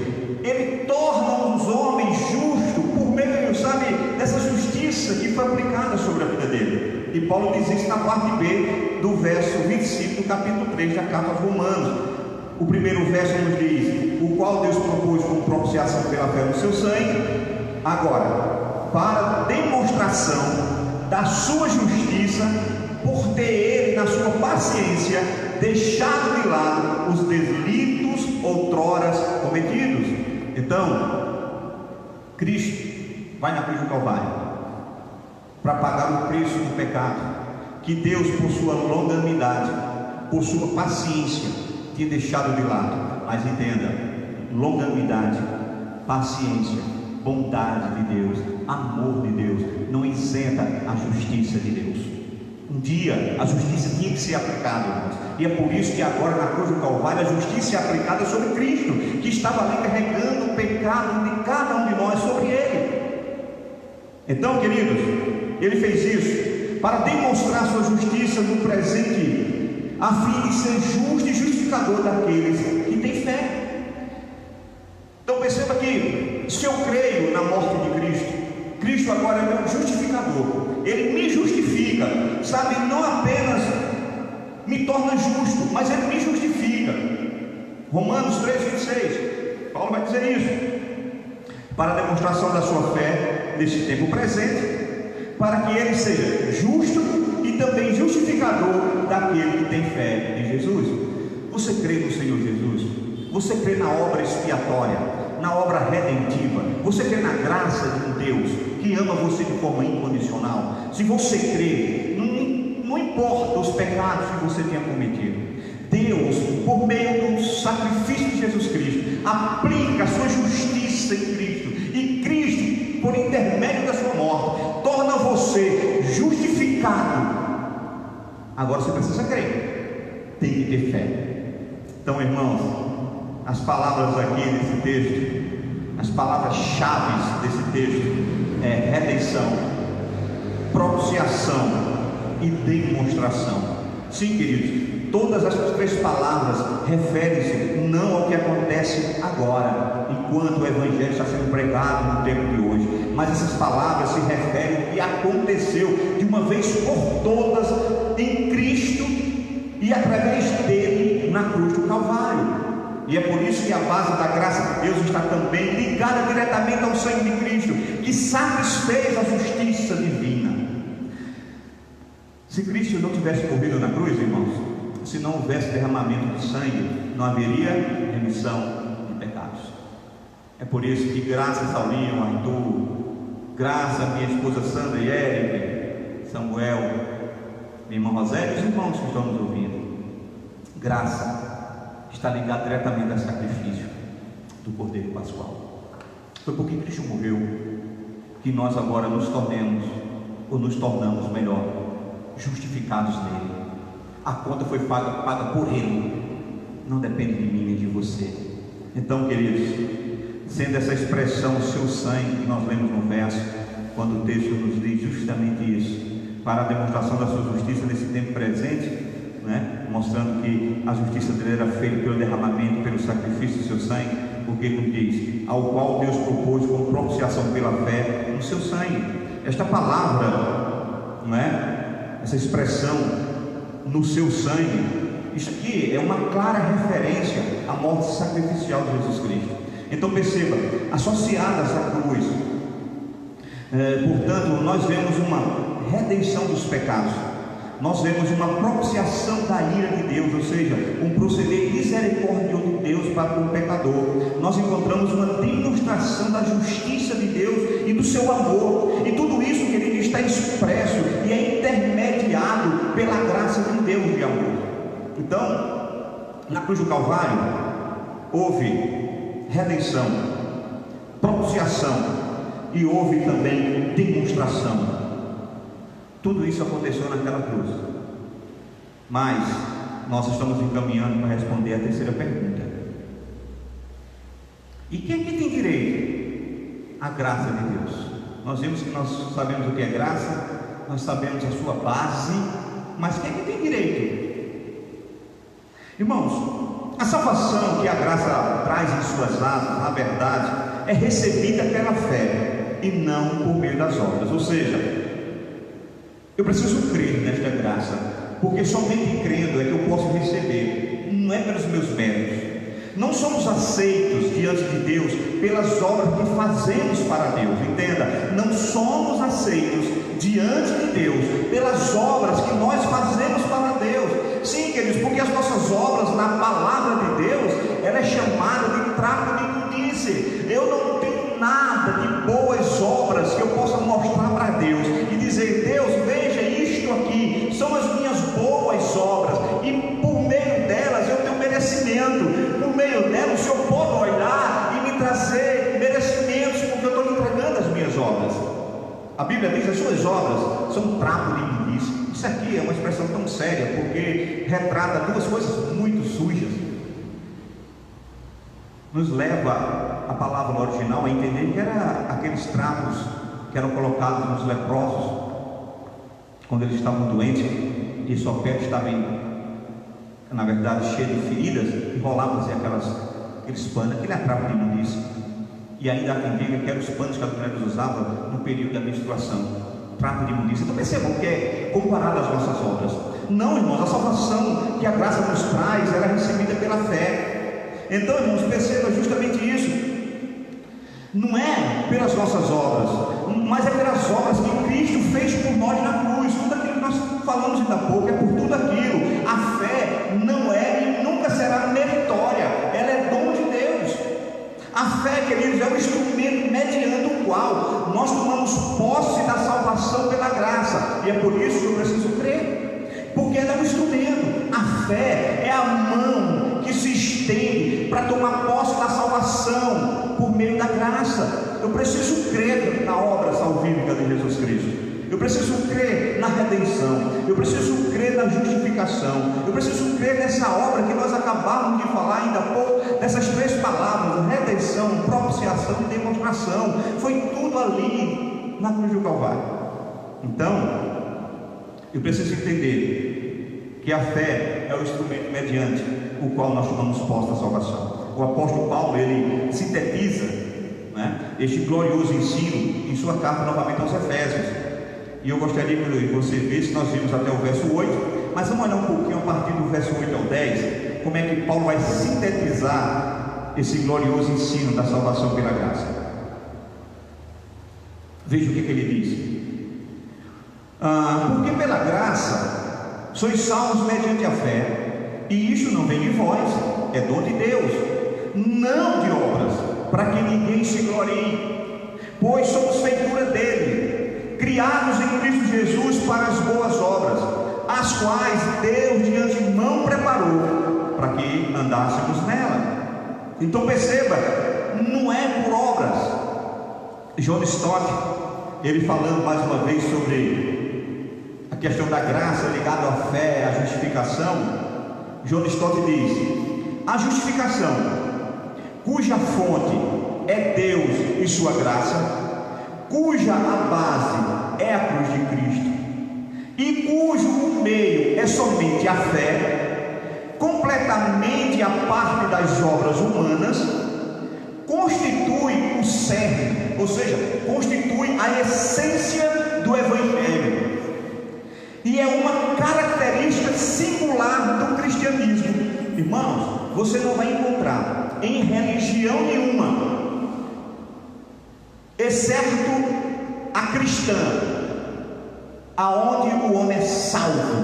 [SPEAKER 1] ele torna os homens justos por meio, sabe, dessa justiça que foi aplicada sobre a vida dele. E Paulo diz isso na parte B do verso 25 do capítulo 3 da carta aos Romanos. O primeiro verso nos diz: o qual Deus propôs como propiciação pela fé no seu sangue. Agora, para demonstração da sua justiça, por ter ele, na sua paciência, deixado de lado os delitos outroras cometidos. Então, Cristo vai na cruz do Calvário para pagar o preço do pecado, que Deus, por sua longanimidade, por sua paciência, tinha deixado de lado. Mas entenda, longanimidade, paciência, bondade de Deus, amor de Deus, não isenta a justiça de Deus. Um dia a justiça tinha que ser aplicada, irmãos. E é por isso que agora na cruz do Calvário a justiça é aplicada sobre Cristo, que estava ali carregando o pecado de cada um de nós sobre ele. Então, queridos, ele fez isso para demonstrar sua justiça no presente, a fim de ser justo e justificador daqueles que têm fé. Então perceba que, se eu creio na morte de Cristo, Cristo agora é meu justificador. Ele me justifica, sabe, não apenas me torna justo, mas ele me justifica. Romanos 3,26, Paulo vai dizer isso: para a demonstração da sua fé neste tempo presente, para que ele seja justo e também justificador daquele que tem fé em Jesus. Você crê no Senhor Jesus? Você crê na obra expiatória, na obra redentiva? Você crê na graça de um Deus que ama você de forma incondicional? Se você crê, não importa os pecados que você tenha cometido, Deus, por meio do sacrifício de Jesus Cristo, aplica a sua justiça em Cristo, e Cristo, por intermédio da sua morte, torna você justificado. Agora você precisa crer, tem que ter fé. Então, irmãos, as palavras aqui desse texto, as palavras-chave desse texto é redenção, propiciação e demonstração. Sim, queridos, todas essas 3 palavras referem-se não ao que acontece agora, enquanto o Evangelho está sendo pregado no tempo de hoje, mas essas palavras se referem ao que aconteceu de uma vez por todas em Cristo e através dele na cruz do Calvário. E é por isso que a base da graça de Deus está também ligada diretamente ao sangue de Cristo, que satisfez a justiça divina. Se Cristo não tivesse morrido na cruz, irmãos, se não houvesse derramamento de sangue, não haveria remissão de pecados. É por isso que, graças ao Leon, Arthur, graças a minha esposa Sandra e Eric, Samuel, minha irmã Rosé e os irmãos que estão nos ouvindo, graça está ligado diretamente ao sacrifício do Cordeiro Pascual. Foi porque Cristo morreu que nós agora nos tornamos melhor, justificados nele. A conta foi paga por ele, não depende de mim nem de você. Então, queridos, sendo essa expressão, o seu sangue, que nós lemos no verso, quando o texto nos diz justamente isso, para a demonstração da sua justiça nesse tempo presente, mostrando que a justiça dele era feita pelo derramamento, pelo sacrifício do seu sangue, porque ele nos diz, ao qual Deus propôs como propiciação pela fé no seu sangue. Esta palavra, essa expressão no seu sangue, isso aqui é uma clara referência à morte sacrificial de Jesus Cristo. Então perceba, associadas à cruz, portanto, nós vemos uma redenção dos pecados, nós vemos uma propiciação da ira de Deus, ou seja, um proceder misericordioso de Deus para o pecador. Nós encontramos uma demonstração da justiça de Deus e do seu amor, e tudo isso, querido, está expresso e é intermediado pela graça de Deus de amor. Então, na cruz do Calvário houve redenção, propiciação e houve também demonstração. Tudo isso aconteceu naquela cruz. Mas nós estamos encaminhando para responder a terceira pergunta. E quem aqui tem direito à graça de Deus? Nós vimos que nós sabemos o que é graça, nós sabemos a sua base, mas quem aqui tem direito? Irmãos, a salvação que a graça traz em suas asas, na verdade, é recebida pela fé e não por meio das obras. Ou seja, eu preciso crer nesta graça, porque somente crendo é que eu posso receber, não é pelos meus méritos. Não somos aceitos diante de Deus pelas obras que fazemos para Deus, entenda, não somos aceitos diante de Deus pelas obras que nós fazemos para Deus. Sim, queridos, porque as nossas obras na palavra de Deus, ela é chamada de trapo de imundície. Eu não tenho nada de boas obras que eu possa mostrar para Deus e dizer, Deus, veja isto aqui, são as minhas boas obras, e por meio delas eu tenho merecimento, por meio delas o Senhor pode olhar e me trazer merecimentos, porque eu estou entregando as minhas obras. A Bíblia diz que as suas obras são trapo de imundície. Isso aqui é uma expressão tão séria, porque retrata duas coisas muito sujas. Nos leva a palavra no original a entender que era aqueles trapos que eram colocados nos leprosos quando eles estavam doentes e sua pele estava na verdade cheia de feridas, enrolavam-se aqueles panos, aquele é trapo de imundície. E ainda há quem diga que eram os panos que as mulheres usavam no período da menstruação, trapo de imundície. Então percebam que é comparado às nossas obras. Não, irmãos, a salvação que a graça nos traz era recebida pela fé. Então, irmãos, percebam justamente isso. Não é pelas nossas obras, mas é pelas obras que Cristo fez por nós na cruz. Tudo aquilo que nós falamos ainda há pouco é por tudo aquilo. A fé não é e nunca será meritória, ela é dom de Deus. A fé, queridos, é o instrumento mediante o qual nós tomamos posse da salvação pela graça, e é por isso que eu preciso crer, porque ela é um instrumento. A fé é a mão que se estende para tomar posse da salvação por meio da graça. Eu preciso crer na obra salvífica de Jesus Cristo. Eu preciso crer na redenção, eu preciso crer na justificação, eu preciso crer nessa obra que nós acabamos de falar ainda há pouco, dessas três palavras, redenção, propiciação e demonstração. Foi tudo ali na cruz do Calvário. Então, eu preciso entender que a fé fé é o instrumento mediante o qual nós tomamos posse da salvação. O apóstolo Paulo, ele sintetiza, né, este glorioso ensino em sua carta novamente aos Efésios. E eu gostaria que você visse, nós vimos até o verso 8, mas vamos olhar um pouquinho a partir do verso 8 ao 10, como é que Paulo vai sintetizar esse glorioso ensino da salvação pela graça. Veja o que ele diz. Porque pela graça sois salvos mediante a fé, e isto não vem de vós, é dom de Deus, não de obras, para que ninguém se glorie, pois somos feitura dele, criados em Cristo Jesus para as boas obras, as quais Deus de antemão preparou para que andássemos nela. Então perceba, não é por obras. John Stott, ele falando mais uma vez sobre a questão da graça ligada à fé, à justificação, John Stott diz: a justificação, cuja fonte é Deus e sua graça, cuja a base é a cruz de Cristo, e cujo meio é somente a fé, completamente a parte das obras humanas, constitui o cerne, ou seja, constitui a essência do Evangelho, e é uma característica singular do cristianismo. Irmãos, você não vai encontrar em religião nenhuma, exceto a cristã, aonde o homem é salvo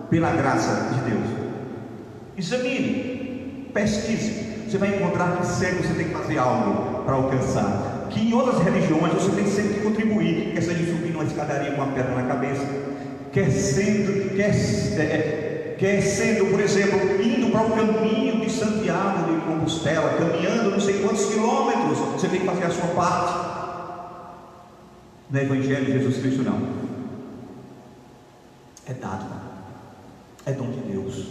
[SPEAKER 1] pela graça de Deus. Examine, pesquise, você vai encontrar que sempre você tem que fazer algo para alcançar, que em outras religiões você tem sempre que contribuir, quer seja subindo uma escadaria com uma pedra na cabeça, quer sendo, por exemplo, indo para o caminho de Santiago de Compostela, caminhando não sei quantos quilômetros, você tem que fazer a sua parte. No Evangelho de Jesus Cristo não, é dado, é dom de Deus,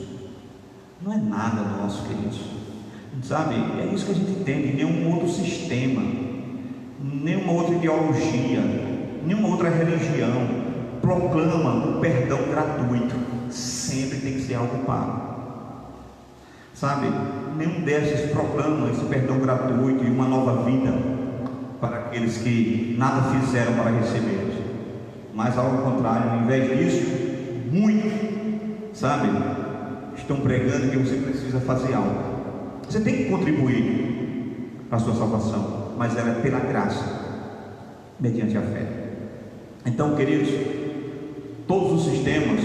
[SPEAKER 1] não é nada nosso, queridos, sabe? É isso que a gente entende. Nenhum outro sistema, nenhuma outra ideologia, nenhuma outra religião proclama o perdão gratuito. Sempre tem que ser algo pago, sabe? Nenhum desses proclama esse perdão gratuito e uma nova vida para aqueles que nada fizeram para recebê-los, mas ao contrário, ao invés disso, muitos, sabe, estão pregando que você precisa fazer algo. Você tem que contribuir para a sua salvação, mas ela é pela graça, mediante a fé. Então, queridos, todos os sistemas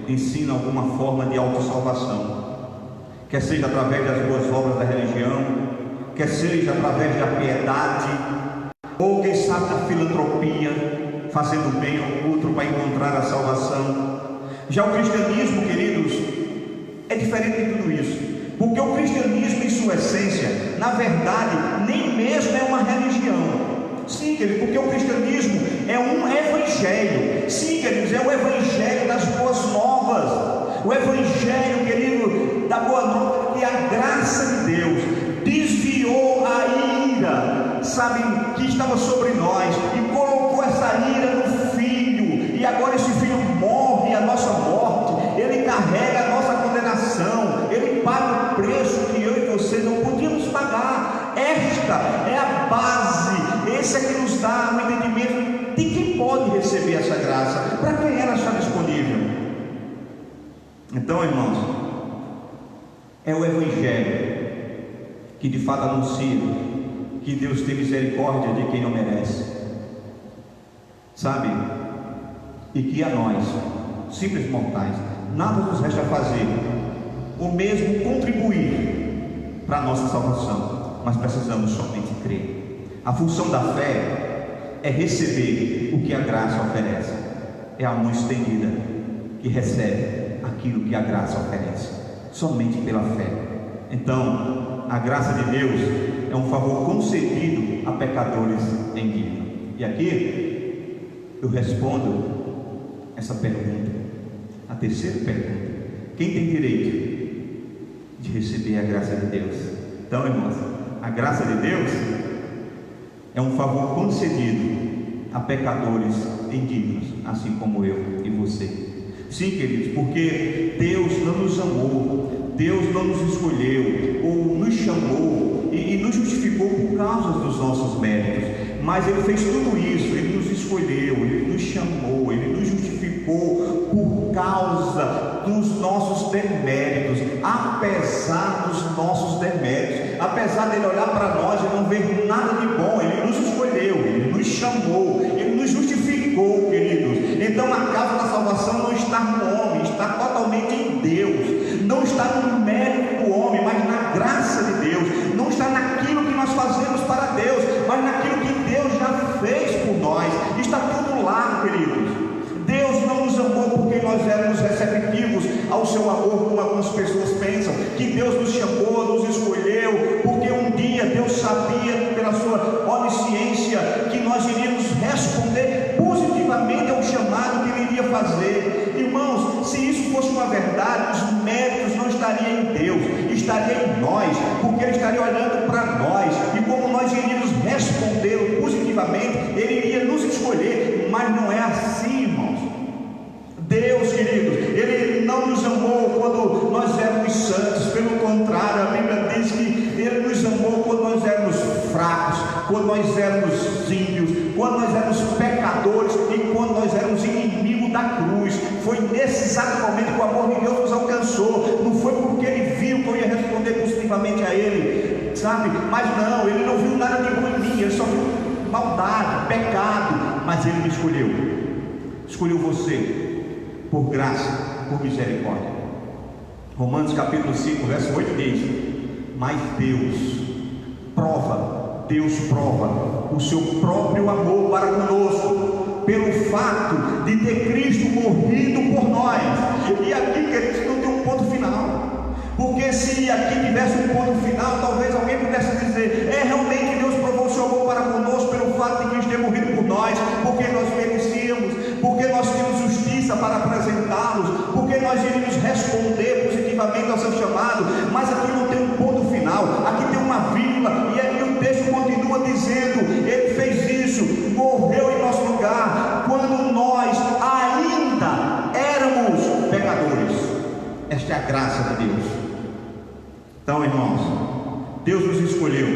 [SPEAKER 1] ensinam alguma forma de autossalvação, quer seja através das boas obras da religião, quer seja através da piedade, ou quem sabe da filantropia, fazendo bem ao outro para encontrar a salvação. Já o cristianismo, queridos, é diferente de tudo isso, porque o cristianismo em sua essência, na verdade, nem mesmo é uma religião. Sim, queridos, porque o cristianismo é um evangelho. Sim, queridos, é o evangelho das boas novas, o evangelho, querido, da boa nova, que a graça de Deus desviou a ira, sabe, que estava sobre nós, e colocou essa ira no Filho, e agora esse Filho morre a nossa morte, ele carrega a nossa condenação, ele paga o preço que eu e você não podíamos pagar. Esta é a base, esse é que nos dá o entendimento de quem pode receber essa graça, para quem ela está disponível. Então, irmãos, é o Evangelho que de fato anuncia que Deus tem misericórdia de quem não merece, sabe? E que a nós, simples mortais, nada nos resta fazer, ou mesmo contribuir para a nossa salvação, mas precisamos somente crer. A função da fé é receber o que a graça oferece, é a mão estendida que recebe aquilo que a graça oferece, somente pela fé. Então, a graça de Deus é um favor concedido a pecadores em vida. E aqui eu respondo essa pergunta, a terceira pergunta: quem tem direito de receber a graça de Deus? Então, irmãos, a graça de Deus é um favor concedido a pecadores indignos, assim como eu e você. Sim, queridos, porque Deus não nos amou, Deus não nos escolheu ou nos chamou e nos justificou por causa dos nossos méritos, mas Ele fez tudo isso, Ele nos escolheu, Ele nos chamou, Ele nos justificou por causa dos nossos deméritos, apesar dos nossos deméritos, apesar dele olhar para nós e não ver nada de bom. Ele nos escolheu, Ele nos chamou, Ele nos justificou, queridos. Então a causa da salvação não está no homem, está totalmente em Deus, não está no mérito do homem, mas na graça de Deus, não está naquilo que nós fazemos para Deus, mas naquilo que Deus já fez por nós. Está tudo lá, queridos. Deus não nos amou porque nós éramos receptivos ao seu amor, como algumas pessoas pensam, que Deus nos chamou, nos escolheu, porque um dia Deus sabia, pela sua onisciência, que nós iríamos responder positivamente ao chamado que Ele iria fazer. Irmãos, se isso fosse uma verdade, os méritos não estariam em Deus, estaria em nós, porque Ele estaria olhando para nós, e como nós iríamos responder positivamente, Ele iria nos escolher. Mas não é assim, irmãos. Deus, queridos, Ele não nos amou quando nós éramos santos, pelo contrário, a Bíblia diz que Ele nos amou quando nós éramos fracos, quando nós éramos ímpios, quando nós éramos pecadores e quando nós éramos inimigos da cruz. Foi nesse exato momento que o amor de Deus nos alcançou. Não foi porque Ele viu que eu ia responder positivamente a Ele, sabe? Mas não, Ele não viu nada de ruim em mim, Ele só viu maldade, pecado, mas Ele me escolheu você, por graça, por misericórdia. Romanos capítulo 5, verso 8 diz: mas Deus prova o seu próprio amor para conosco, pelo fato de ter Cristo morrido por nós. E aqui, queridos, não tem um ponto final, porque se aqui tivesse um ponto final, talvez alguém pudesse dizer: realmente Deus provou o seu amor para conosco pelo fato de Cristo ter morrido por nós, porque nós merecíamos, porque nós tínhamos justiça para apresentá-los, porque nós iríamos responder positivamente ao seu chamado. Mas aqui não tem um ponto final, aqui tem uma vírgula, e aí o texto continua dizendo: Ele fez isso, morreu em nosso lugar, quando nós ainda éramos pecadores. Esta é a graça de Deus. Então, irmãos, Deus nos escolheu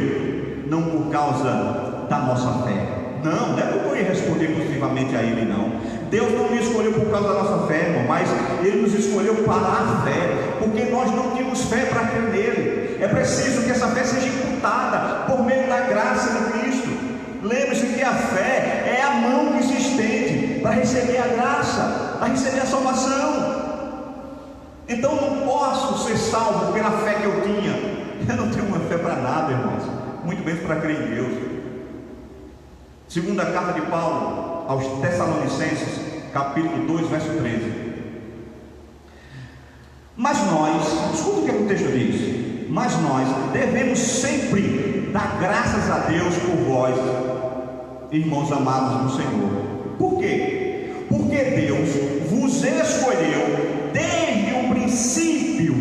[SPEAKER 1] não por causa da nossa fé. Não é porque eu ia responder positivamente a Ele, não. Deus não me escolheu por causa da nossa fé, irmão, mas Ele nos escolheu para a fé, porque nós não tínhamos fé para crer nele. É preciso que essa fé seja imputada por meio da graça de Cristo. Lembre-se que a fé é a mão que se estende para receber a graça, para receber a salvação. Então não posso ser salvo pela fé que eu tinha. Eu não tenho uma fé para nada, irmãos, muito menos para crer em Deus. Segunda carta de Paulo aos Tessalonicenses, capítulo 2, verso 13. Mas nós, escuta o que o texto diz: mas nós devemos sempre dar graças a Deus por vós, irmãos amados no Senhor. Por quê? Porque Deus vos escolheu desde o princípio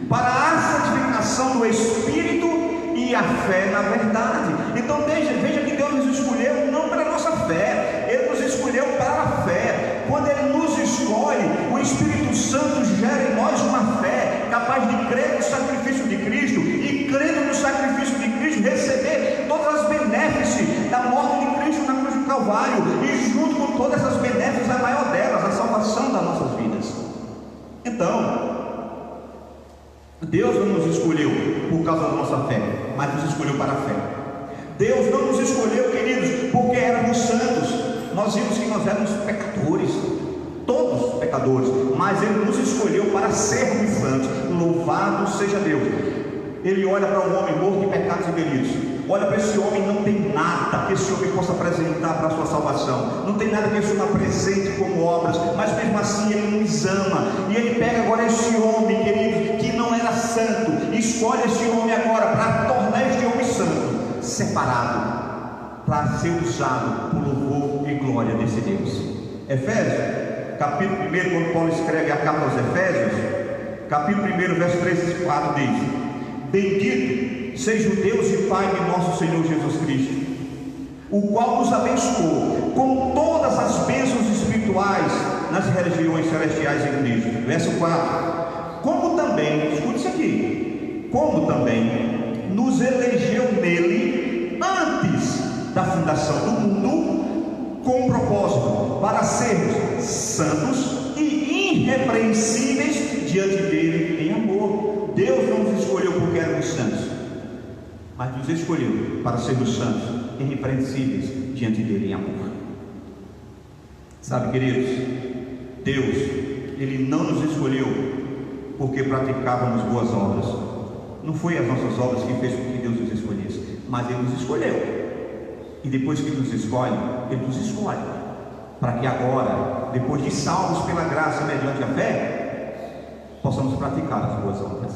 [SPEAKER 1] para a santificação do Espírito e a fé na verdade. Então veja que Deus nos escolheu não para a nossa fé, Ele nos escolheu para a fé. Quando Ele nos escolhe, o Espírito Santo gera em nós uma fé capaz de crer no sacrifício de Cristo, e crendo no sacrifício de Cristo, receber todas as benéfices da morte de Cristo na cruz do Calvário, e junto com todas as benéfices, a maior delas, a salvação das nossas vidas. Então, Deus não nos escolheu por causa da nossa fé, mas nos escolheu para a fé. Deus não nos escolheu, queridos, porque éramos santos. Nós vimos que nós éramos pecadores, todos pecadores, mas Ele nos escolheu para sermos santos. Louvado seja Deus. Ele olha para um homem morto em pecados e delitos, olha para esse homem, não tem nada que esse homem possa apresentar para a sua salvação, não tem nada que esse homem apresente como obras, mas mesmo assim Ele nos ama, e Ele pega agora esse homem, querido, que não era santo, e escolhe esse homem agora para tornar este homem santo, separado, para ser usado por louvor e glória desse Deus. Efésios, capítulo 1, quando Paulo escreve a carta aos Efésios, capítulo 1, verso 3 e 4 diz: bendito seja o Deus e Pai de nosso Senhor Jesus Cristo, o qual nos abençoou com todas as bênçãos espirituais nas regiões celestiais em Cristo. Verso 4: como também, escute isso aqui, como também nos elegeu nele antes da fundação do mundo, com um propósito, para sermos santos e irrepreensíveis diante dele em amor. Deus não nos escolheu porque éramos santos, mas nos escolheu para sermos santos e irrepreensíveis diante dele em amor. Sabe, queridos, Deus, Ele não nos escolheu porque praticávamos boas obras. Não foi as nossas obras que fez com que Deus nos escolhesse, mas Ele nos escolheu. E depois que nos escolhe, Ele nos escolhe para que agora, depois de salvos pela graça mediante a fé, possamos praticar as boas obras.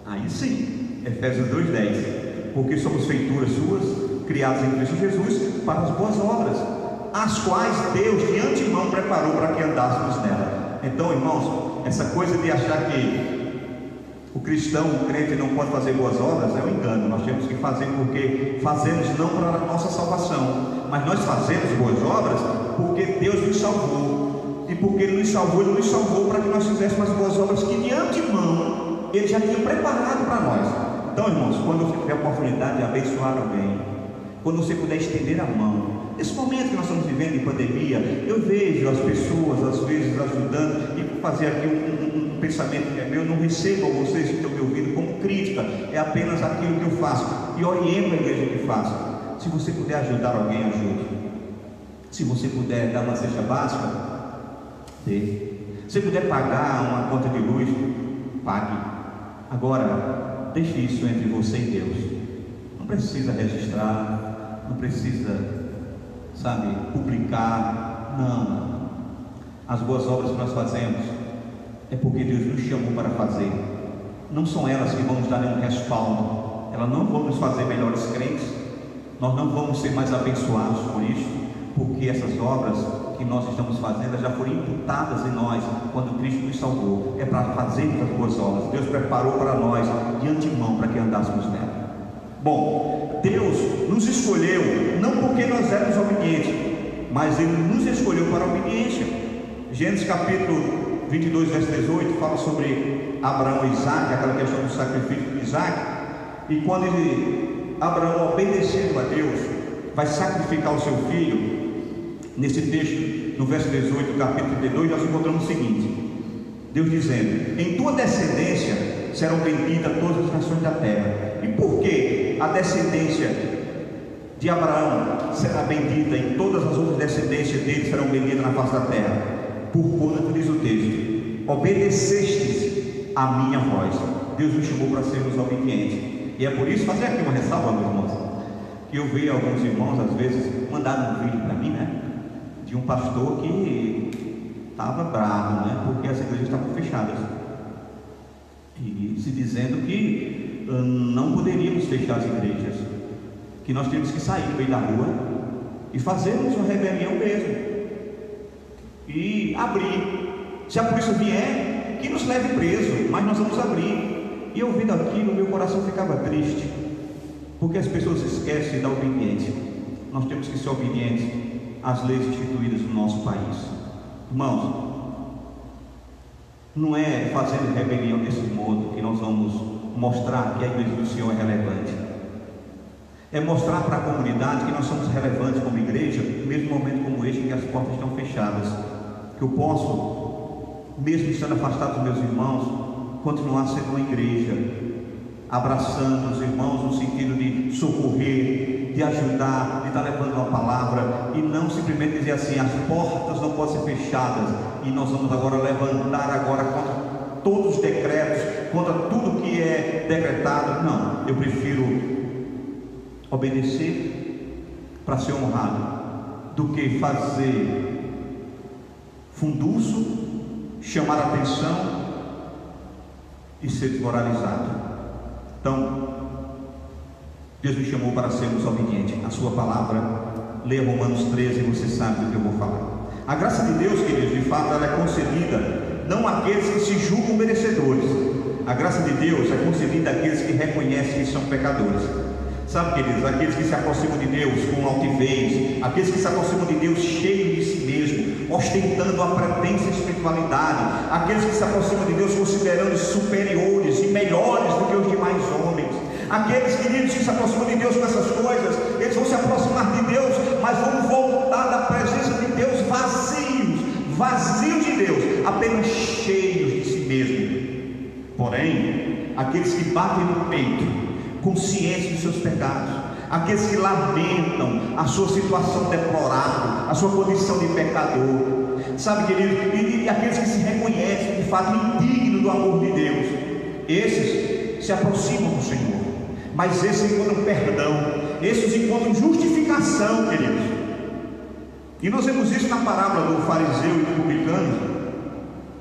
[SPEAKER 1] Aí sim, Efésios 2:10: porque somos feituras suas, criados em Cristo Jesus para as boas obras, as quais Deus de antemão preparou para que andássemos nela. Então, irmãos, essa coisa de achar que o cristão, o crente não pode fazer boas obras é um engano. Nós temos que fazer, porque fazemos não para a nossa salvação, mas nós fazemos boas obras porque Deus nos salvou, e porque Ele nos salvou para que nós fizéssemos as boas obras que de antemão Ele já tinha preparado para nós. Então, irmãos, quando você tiver a oportunidade de abençoar alguém, quando você puder estender a mão, nesse momento que nós estamos vivendo em pandemia, eu vejo as pessoas às vezes ajudando, e fazer aqui um pensamento que é meu: não recebam vocês que estão me ouvindo como crítica, é apenas aquilo que eu faço, e oriento a igreja que faça. Se você puder ajudar alguém, ajude. Se você puder dar uma cesta básica, dê. Se puder pagar uma conta de luz, pague. Agora, deixe isso entre você e Deus. Não precisa registrar, não precisa, sabe, publicar. Não. As boas obras que nós fazemos é porque Deus nos chamou para fazer. Não são elas que vão nos dar nenhum respaldo, elas não vão nos fazer melhores crentes, nós não vamos ser mais abençoados por isso, porque essas obras que nós estamos fazendo já foram imputadas em nós quando Cristo nos salvou. É para fazermos as boas obras. Deus preparou para nós de antemão para que andássemos nela. Bom, Deus nos escolheu não porque nós éramos obedientes, mas Ele nos escolheu para a obediência. Gênesis capítulo 22, verso 18 fala sobre Abraão e Isaac, aquela questão do sacrifício de Isaac. E quando Abraão, obedecendo a Deus, vai sacrificar o seu filho, nesse texto, no verso 18 do capítulo 32, nós encontramos o seguinte: Deus dizendo: em tua descendência serão benditas todas as nações da terra. E por que a descendência de Abraão será bendita e todas as outras descendências dele serão benditas na face da terra? Por conta, diz o texto, obedecestes a minha voz. Deus nos chamou para sermos obedientes. E é por isso, fazer aqui uma ressalva, meus irmãos, que eu vi alguns irmãos às vezes mandaram um vídeo para mim, né, de um pastor que estava bravo, né, porque as igrejas estavam fechadas, e se dizendo que não poderíamos fechar as igrejas, que nós temos que sair do meio da rua e fazermos uma rebelião mesmo, e abrir. Se a polícia vier, que nos leve preso, mas nós vamos abrir. E ouvindo aquilo, meu coração ficava triste, porque as pessoas esquecem da obediência. Nós temos que ser obedientes às leis instituídas no nosso país. Irmãos, não é fazendo rebelião desse modo que nós vamos mostrar que a igreja do Senhor é relevante. É mostrar para a comunidade que nós somos relevantes como igreja, mesmo num momento como este em que as portas estão fechadas, que eu posso, mesmo estando afastado dos meus irmãos, continuar sendo uma igreja, abraçando os irmãos no sentido de socorrer, de ajudar, de estar levando uma palavra, e não simplesmente dizer assim: as portas não podem ser fechadas e nós vamos agora levantar agora contra todos os decretos, contra tudo que é decretado. Não, eu prefiro obedecer para ser honrado do que fazer fundurso, chamar a atenção e ser desmoralizado. Então, Deus me chamou para sermos obedientes. A sua palavra, leia Romanos 13 e você sabe do que eu vou falar. A graça de Deus, queridos, de fato ela é concedida não àqueles que se julgam merecedores. A graça de Deus é concedida àqueles que reconhecem que são pecadores. Sabe, queridos, aqueles que se aproximam de Deus com altivez, aqueles que se aproximam de Deus cheios de si mesmo, ostentando a pretensa espiritualidade, aqueles que se aproximam de Deus considerando superiores e melhores do que os demais homens, aqueles, queridos, que se aproximam de Deus com essas coisas, eles vão se aproximar de Deus, mas vão voltar da presença de Deus vazios de Deus, apenas cheios de si mesmo. Porém, aqueles que batem no peito, conscientes dos seus pecados, aqueles que lamentam a sua situação deplorável, a sua condição de pecador, sabe, querido, e aqueles que se reconhecem de fato indignos do amor de Deus, esses se aproximam do Senhor, mas esses encontram perdão, esses encontram justificação, queridos. E nós vemos isso na parábola do fariseu e do publicano,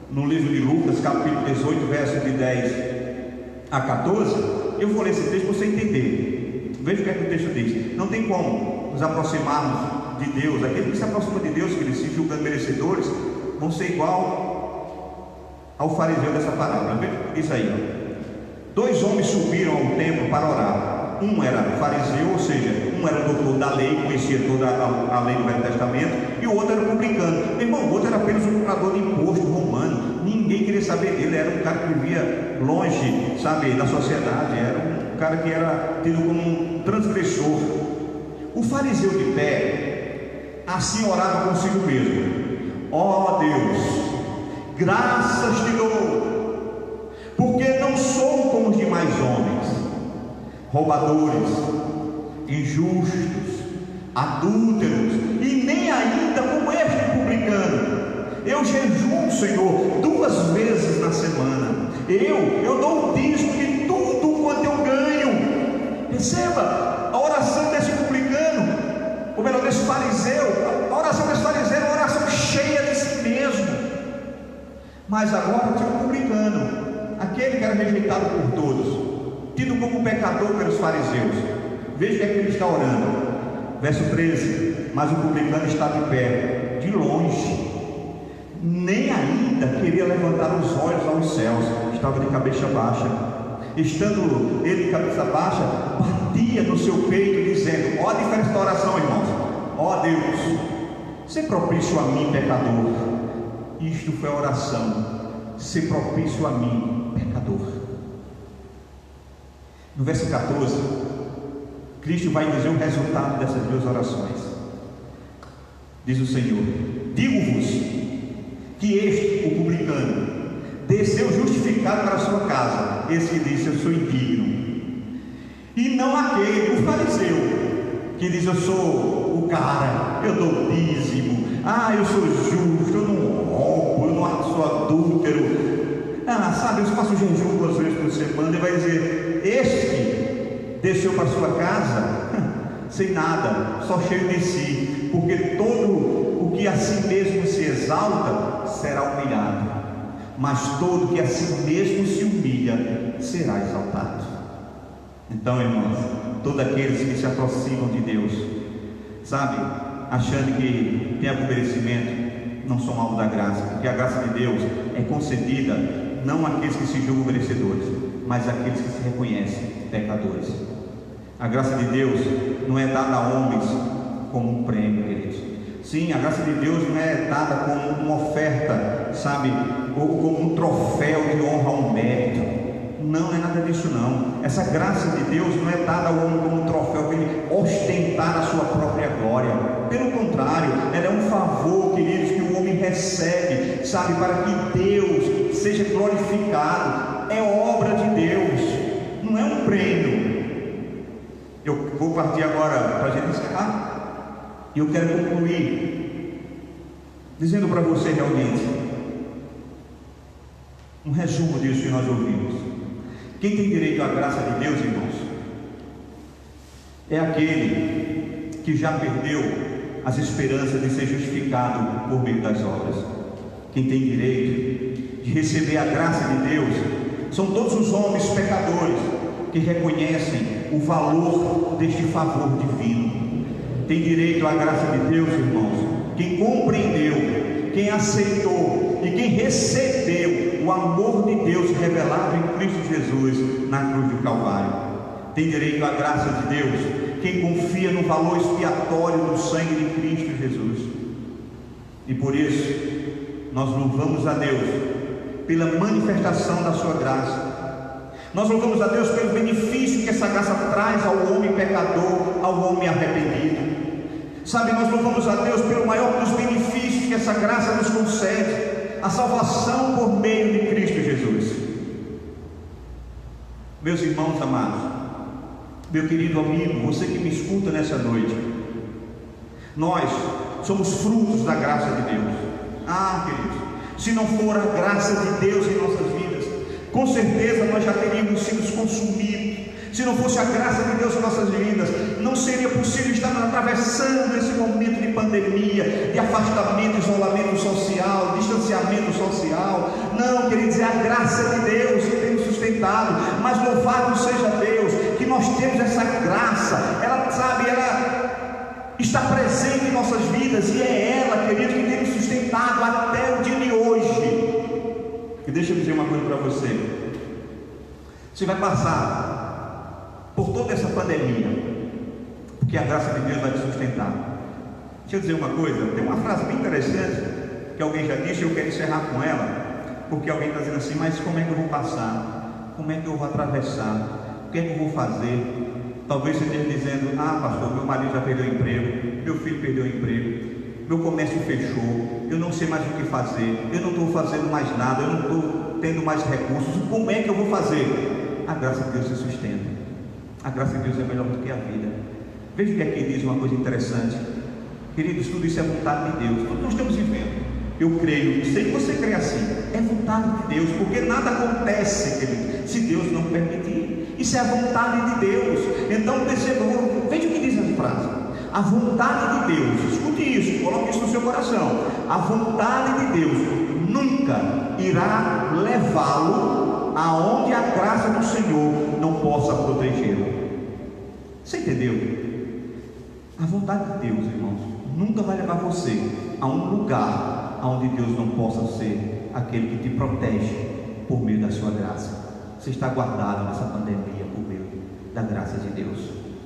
[SPEAKER 1] no livro de Lucas, capítulo 18, versos de 10 a 14. Eu vou ler esse texto para você entender. Veja o que é que o texto diz. Não tem como nos aproximarmos de Deus. Aqueles que se aproximam de Deus, que eles se julgam merecedores, vão ser igual ao fariseu dessa parábola. Veja o que diz aí, ó. 2 homens subiram ao templo para orar. Um era fariseu, ou seja, um era doutor da lei, conhecia toda a lei do Velho Testamento, e o outro era publicano. Meu irmão, o outro era apenas um cobrador de imposto romano. Ninguém queria saber dele. Era um cara que vivia longe, sabe, da sociedade. Era um cara que era tido como um transgressor. O fariseu de pé assim orava consigo mesmo: ó Deus, graças te dou, porque não sou como os demais homens, roubadores, injustos, adúlteros, e nem ainda como este publicano. Eu jejuo, Senhor, 2 vezes na semana. Eu dou o dízimo de tudo quanto eu ganho. Perceba a oração desse publicano, ou melhor, desse fariseu. A oração desse fariseu é uma oração cheia de si mesmo. Mas agora tinha um publicano, aquele que era rejeitado por todos, tido como pecador pelos fariseus. Veja o que é que ele está orando. Verso 13: mas o publicano está de pé, de longe, nem ainda queria levantar os olhos aos céus, estava de cabeça baixa. Estando ele de cabeça baixa, batia no seu peito, dizendo: ó a diferença da oração, irmãos. Ó Deus, se propício a mim, pecador. Isto foi a oração: se propício a mim, pecador. No verso 14, Cristo vai dizer o resultado dessas 2 orações. Diz o Senhor: digo-vos que este, o publicano, desceu justificado para a sua casa. Esse que disse: eu sou indigno. E não aquele, o fariseu, que diz: eu sou o cara, eu dou dízimo, eu sou justo, eu não roubo, eu não sou adúltero, sabe, eu faço jejum 2 vezes por semana. Ele vai dizer: este desceu para a sua casa sem nada, só cheio de si, porque todo o que a si mesmo se exalta será humilhado, mas todo que a si mesmo se humilha será exaltado. Então, irmãos, todos aqueles que se aproximam de Deus, sabe, achando que tem algum merecimento, não são alvo da graça, porque a graça de Deus é concedida não àqueles que se julgam merecedores, mas àqueles que se reconhecem pecadores. A graça de Deus não é dada a homens como um prêmio, queridos. Sim, a graça de Deus não é dada como uma oferta, sabe, ou como um troféu de honra a um mérito. Não é nada disso não. Essa graça de Deus não é dada ao homem como um troféu para ele ostentar a sua própria glória. Pelo contrário, ela é um favor, queridos, que o homem recebe, sabe, para que Deus seja glorificado. É obra de Deus, não é um prêmio. Eu vou partir agora para a gente encerrar, e eu quero concluir dizendo para você realmente um resumo disso que nós ouvimos. Quem tem direito à graça de Deus, irmãos, é aquele que já perdeu as esperanças de ser justificado por meio das obras. Quem tem direito de receber a graça de Deus são todos os homens pecadores que reconhecem o valor deste favor divino. Tem direito à graça de Deus, irmãos, quem compreendeu, quem aceitou e quem recebeu o amor de Deus revelado em Cristo Jesus na cruz do Calvário. Tem direito à graça de Deus quem confia no valor expiatório do sangue de Cristo Jesus. E por isso, nós louvamos a Deus pela manifestação da sua graça. Nós louvamos a Deus pelo benefício que essa graça traz ao homem pecador, ao homem arrependido. Sabe, nós louvamos a Deus pelo maior dos benefícios que essa graça nos concede, a salvação por meio de Cristo Jesus. Meus irmãos amados, meu querido amigo, você que me escuta nessa noite, nós somos frutos da graça de Deus. Queridos, se não for a graça de Deus em nossas vidas, com certeza nós já teríamos sido consumidos. Se não fosse a graça de Deus em nossas vidas, não seria possível estarmos atravessando esse momento de pandemia, de afastamento, isolamento social, distanciamento social. Não, queridos, é a graça de Deus que tem nos sustentado. Mas louvado seja Deus, que nós temos essa graça. Ela, sabe, ela está presente em nossas vidas, e é ela, querido, que tem nos sustentado até o dia de hoje. E deixa eu dizer uma coisa para você: você vai passar por toda essa pandemia, porque a graça de Deus vai te sustentar. Deixa eu dizer uma coisa, tem uma frase bem interessante que alguém já disse, eu quero encerrar com ela, porque alguém está dizendo assim: mas como é que eu vou passar? Como é que eu vou atravessar? O que é que eu vou fazer? Talvez você esteja dizendo: pastor, meu marido já perdeu o emprego, meu filho perdeu o emprego, meu comércio fechou, eu não sei mais o que fazer, eu não estou fazendo mais nada, eu não estou tendo mais recursos, como é que eu vou fazer? A graça de Deus se sustenta. A graça de Deus é melhor do que a vida. Veja o que aqui diz uma coisa interessante. Queridos, tudo isso é vontade de Deus. Tudo que nós estamos vivendo, eu creio, sei que você crê assim, é vontade de Deus, porque nada acontece, querido, se Deus não permitir. Isso é a vontade de Deus. Então perceba, veja o que diz essa frase: a vontade de Deus, escute isso, coloque isso no seu coração. A vontade de Deus nunca irá levá-lo aonde a graça do Senhor não possa protegê-lo. Você entendeu? A vontade de Deus, irmãos, nunca vai levar você a um lugar onde Deus não possa ser aquele que te protege por meio da sua graça. Você está guardado nessa pandemia por meio da graça de Deus,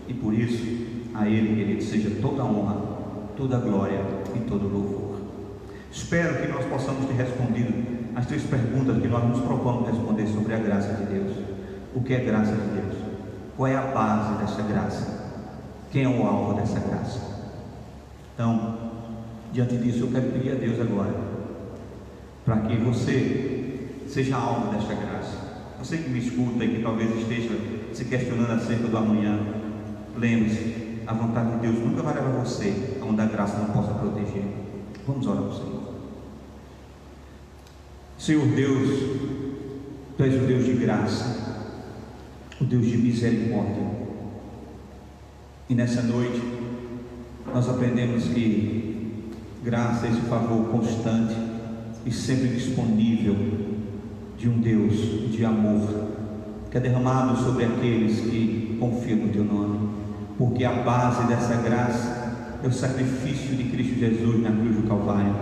[SPEAKER 1] e por isso a Ele, querido, seja toda a honra, toda a glória e todo o louvor. Espero que nós possamos ter respondido as 3 perguntas que nós nos propomos responder sobre a graça de Deus. O que é graça de Deus? Qual é a base dessa graça? Quem é o alvo dessa graça? Então, diante disso, eu quero pedir a Deus agora, para que você seja alvo dessa graça. Você que me escuta e que talvez esteja se questionando acerca do amanhã, lembre-se, a vontade de Deus nunca vai levar você aonde a graça não possa proteger. Vamos orar ao Senhor. Senhor Deus, Tu és o Deus de graça, o Deus de misericórdia, e nessa noite nós aprendemos que graça é esse favor constante e sempre disponível de um Deus de amor, que é derramado sobre aqueles que confiam no Teu nome, porque a base dessa graça é o sacrifício de Cristo Jesus na cruz do Calvário.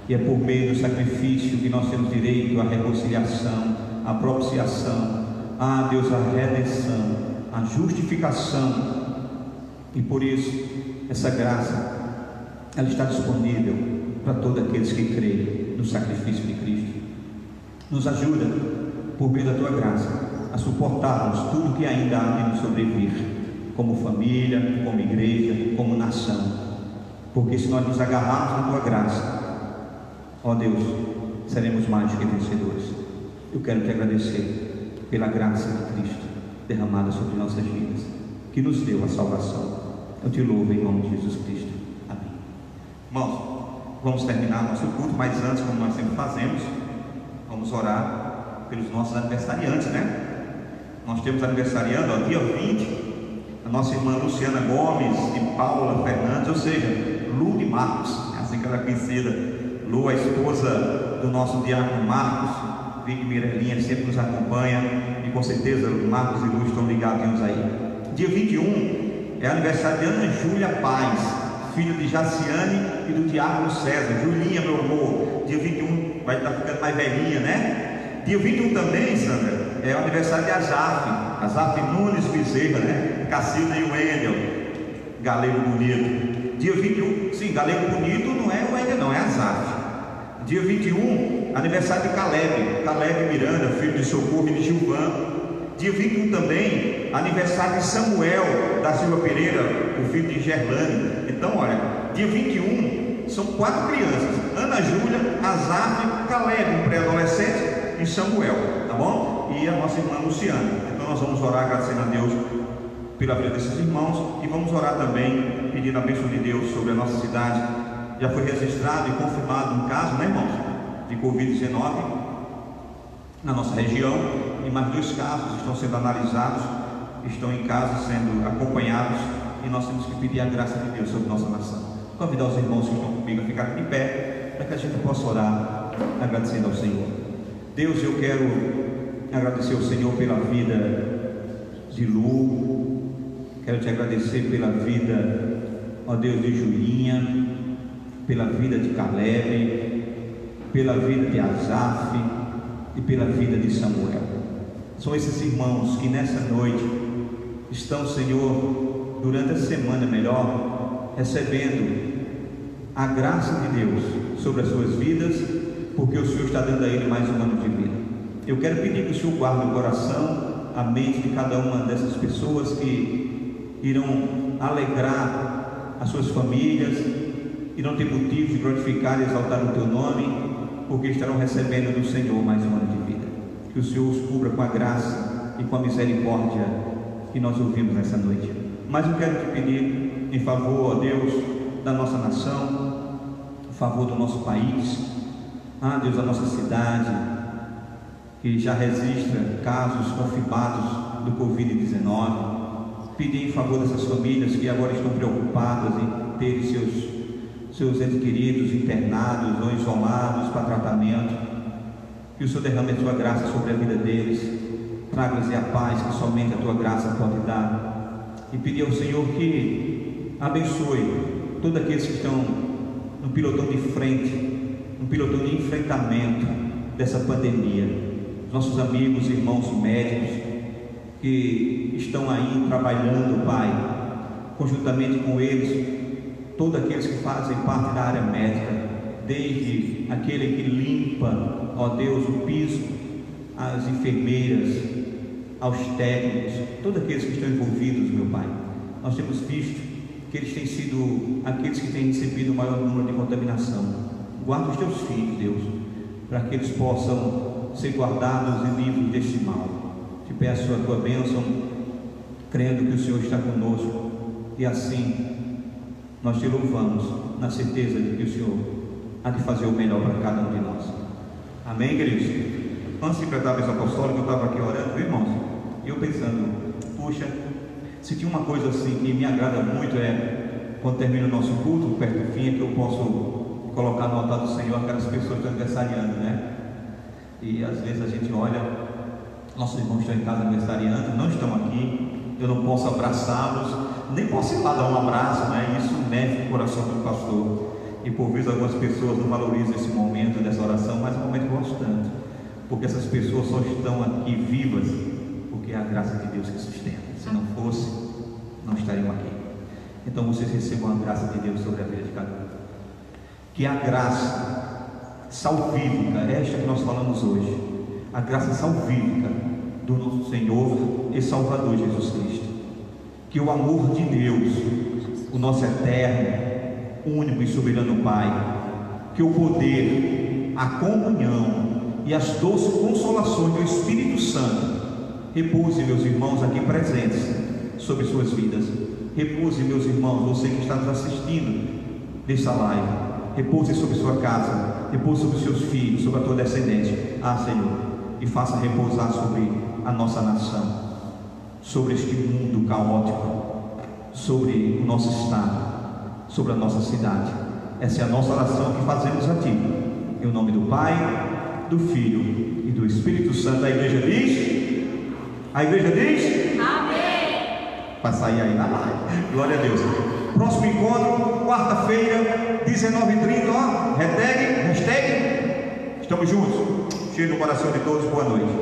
[SPEAKER 1] E é por meio do sacrifício que nós temos direito à reconciliação, à propiciação, Deus, à redenção, à justificação. E por isso, essa graça, ela está disponível para todos aqueles que creem no sacrifício de Cristo. Nos ajuda, por meio da Tua graça, a suportarmos tudo que ainda há de nos sobrevir, como família, como igreja, como nação. Porque se nós nos agarrarmos na Tua graça, ó Deus, seremos mais que vencedores. Eu quero Te agradecer pela graça de Cristo derramada sobre nossas vidas, que nos deu a salvação. Eu Te louvo em nome de Jesus Cristo. Amém. Irmãos, vamos terminar nosso culto, mas antes, como nós sempre fazemos, vamos orar pelos nossos aniversariantes, né? Nós temos aniversariando, dia 20, a nossa irmã Luciana Gomes e Paula Fernandes, ou seja, Lu de Marcos, assim que ela é conhecida. Lu, a esposa do nosso diácono Marcos, filho de Mirelinha, sempre nos acompanha, e com certeza Marcos e Lu estão ligados aí. Dia 21 é aniversário de Ana Júlia Paz, filho de Jaciane e do diácono César. Julinha, meu amor, dia 21 vai estar ficando mais velhinha, né? Dia 21 também, Sandra, é o aniversário de Azaf Nunes Bezerra, né? Cacilda e Wendel, galego bonito. Dia 21, sim, galego bonito não é o ainda não, é Azaf. Dia 21, aniversário de Caleb Miranda, filho de Socorro e de Gilvan. Dia 21 também, aniversário de Samuel da Silva Pereira, o filho de Gerlane. Então, olha, dia 21 são 4 crianças: Ana Júlia, Azaf, Caleb, um pré-adolescente, e Samuel, tá bom? E a nossa irmã Luciana. Então nós vamos orar agradecendo a Deus pela vida desses irmãos, e vamos orar também pedindo a bênção de Deus sobre a nossa cidade. Já foi registrado e confirmado um caso, né, irmãos, de Covid-19 na nossa região, e mais 2 casos estão sendo analisados, estão em casa sendo acompanhados, e nós temos que pedir a graça de Deus sobre nossa nação. Convidar os irmãos que estão comigo a ficar de pé, para que a gente possa orar agradecendo ao Senhor. Deus, eu quero agradecer ao Senhor pela vida de Lu, quero te agradecer pela vida, ó Deus, de Julinha, pela vida de Caleb, pela vida de Azaf e pela vida de Samuel. São esses irmãos que nessa noite estão, Senhor, durante a semana melhor, recebendo a graça de Deus sobre as suas vidas, porque o Senhor está dando a ele mais um ano de vida. Eu quero pedir que o Senhor guarde o coração, a mente de cada uma dessas pessoas que irão alegrar as suas famílias, irão ter motivos de glorificar e exaltar o teu nome, porque estarão recebendo do Senhor mais um ano de vida. Que o Senhor os cubra com a graça e com a misericórdia que nós ouvimos nessa noite. Mas eu quero te pedir em favor, ó Deus, da nossa nação, em favor do nosso país, Deus, da nossa cidade, que já registra casos confirmados do Covid-19. Pedir em favor dessas famílias que agora estão preocupadas em ter seus entes queridos internados ou isolados para tratamento. Que o Senhor derrame a tua graça sobre a vida deles, traga-lhes a paz que somente a tua graça pode dar. E pedir ao Senhor que abençoe todos aqueles que estão no pilotão de frente, no pilotão de enfrentamento dessa pandemia. Nossos amigos, irmãos médicos que estão aí trabalhando, Pai, conjuntamente com eles, todos aqueles que fazem parte da área médica, desde aquele que limpa, ó Deus, o piso, as enfermeiras, aos técnicos, todos aqueles que estão envolvidos, meu Pai. Nós temos visto que eles têm sido aqueles que têm recebido o maior número de contaminação. Guarda os teus filhos, Deus, para que eles possam ser guardados e livres deste mal. Te peço a tua bênção, crendo que o Senhor está conosco, e assim nós te louvamos, na certeza de que o Senhor há de fazer o melhor para cada um de nós. Amém, queridos? Antes de completar a bênção apostólica, eu estava aqui orando, irmãos, e eu pensando, puxa, se tinha uma coisa assim que me agrada muito, é quando termina o nosso culto, perto do fim, é que eu posso colocar no altar do Senhor aquelas pessoas que estão aniversariando, né? E às vezes a gente olha, nossos irmãos estão em casa aniversariando, não estão aqui, eu não posso abraçá-los, nem posso ir lá dar um abraço, né? Isso mexe o coração do pastor. E por vezes algumas pessoas não valorizam esse momento dessa oração, mas é um momento que eu gosto tanto, porque essas pessoas só estão aqui vivas porque é a graça de Deus que sustenta. Se não fosse, não estariam aqui. Então vocês recebam a graça de Deus sobre a vida de cada um. Que a graça salvífica, esta que nós falamos hoje, a graça salvífica do nosso Senhor e Salvador Jesus Cristo, que o amor de Deus, o nosso eterno, único e soberano Pai, que o poder, a comunhão e as doces consolações do Espírito Santo repouse, meus irmãos aqui presentes, sobre suas vidas. Repouse, meus irmãos, você que está nos assistindo nessa live, repouse sobre sua casa, repouse sobre seus filhos, sobre a tua descendência, Senhor, e faça repousar sobre a nossa nação, sobre este mundo caótico, sobre o nosso estado, sobre a nossa cidade. Essa é a nossa oração que fazemos a Ti, em nome do Pai, do Filho e do Espírito Santo. A igreja diz? Amém. Vai sair aí na live, glória a Deus. Próximo encontro, quarta-feira, 19h30, hashtag, estamos juntos. Cheio no coração de todos, boa noite.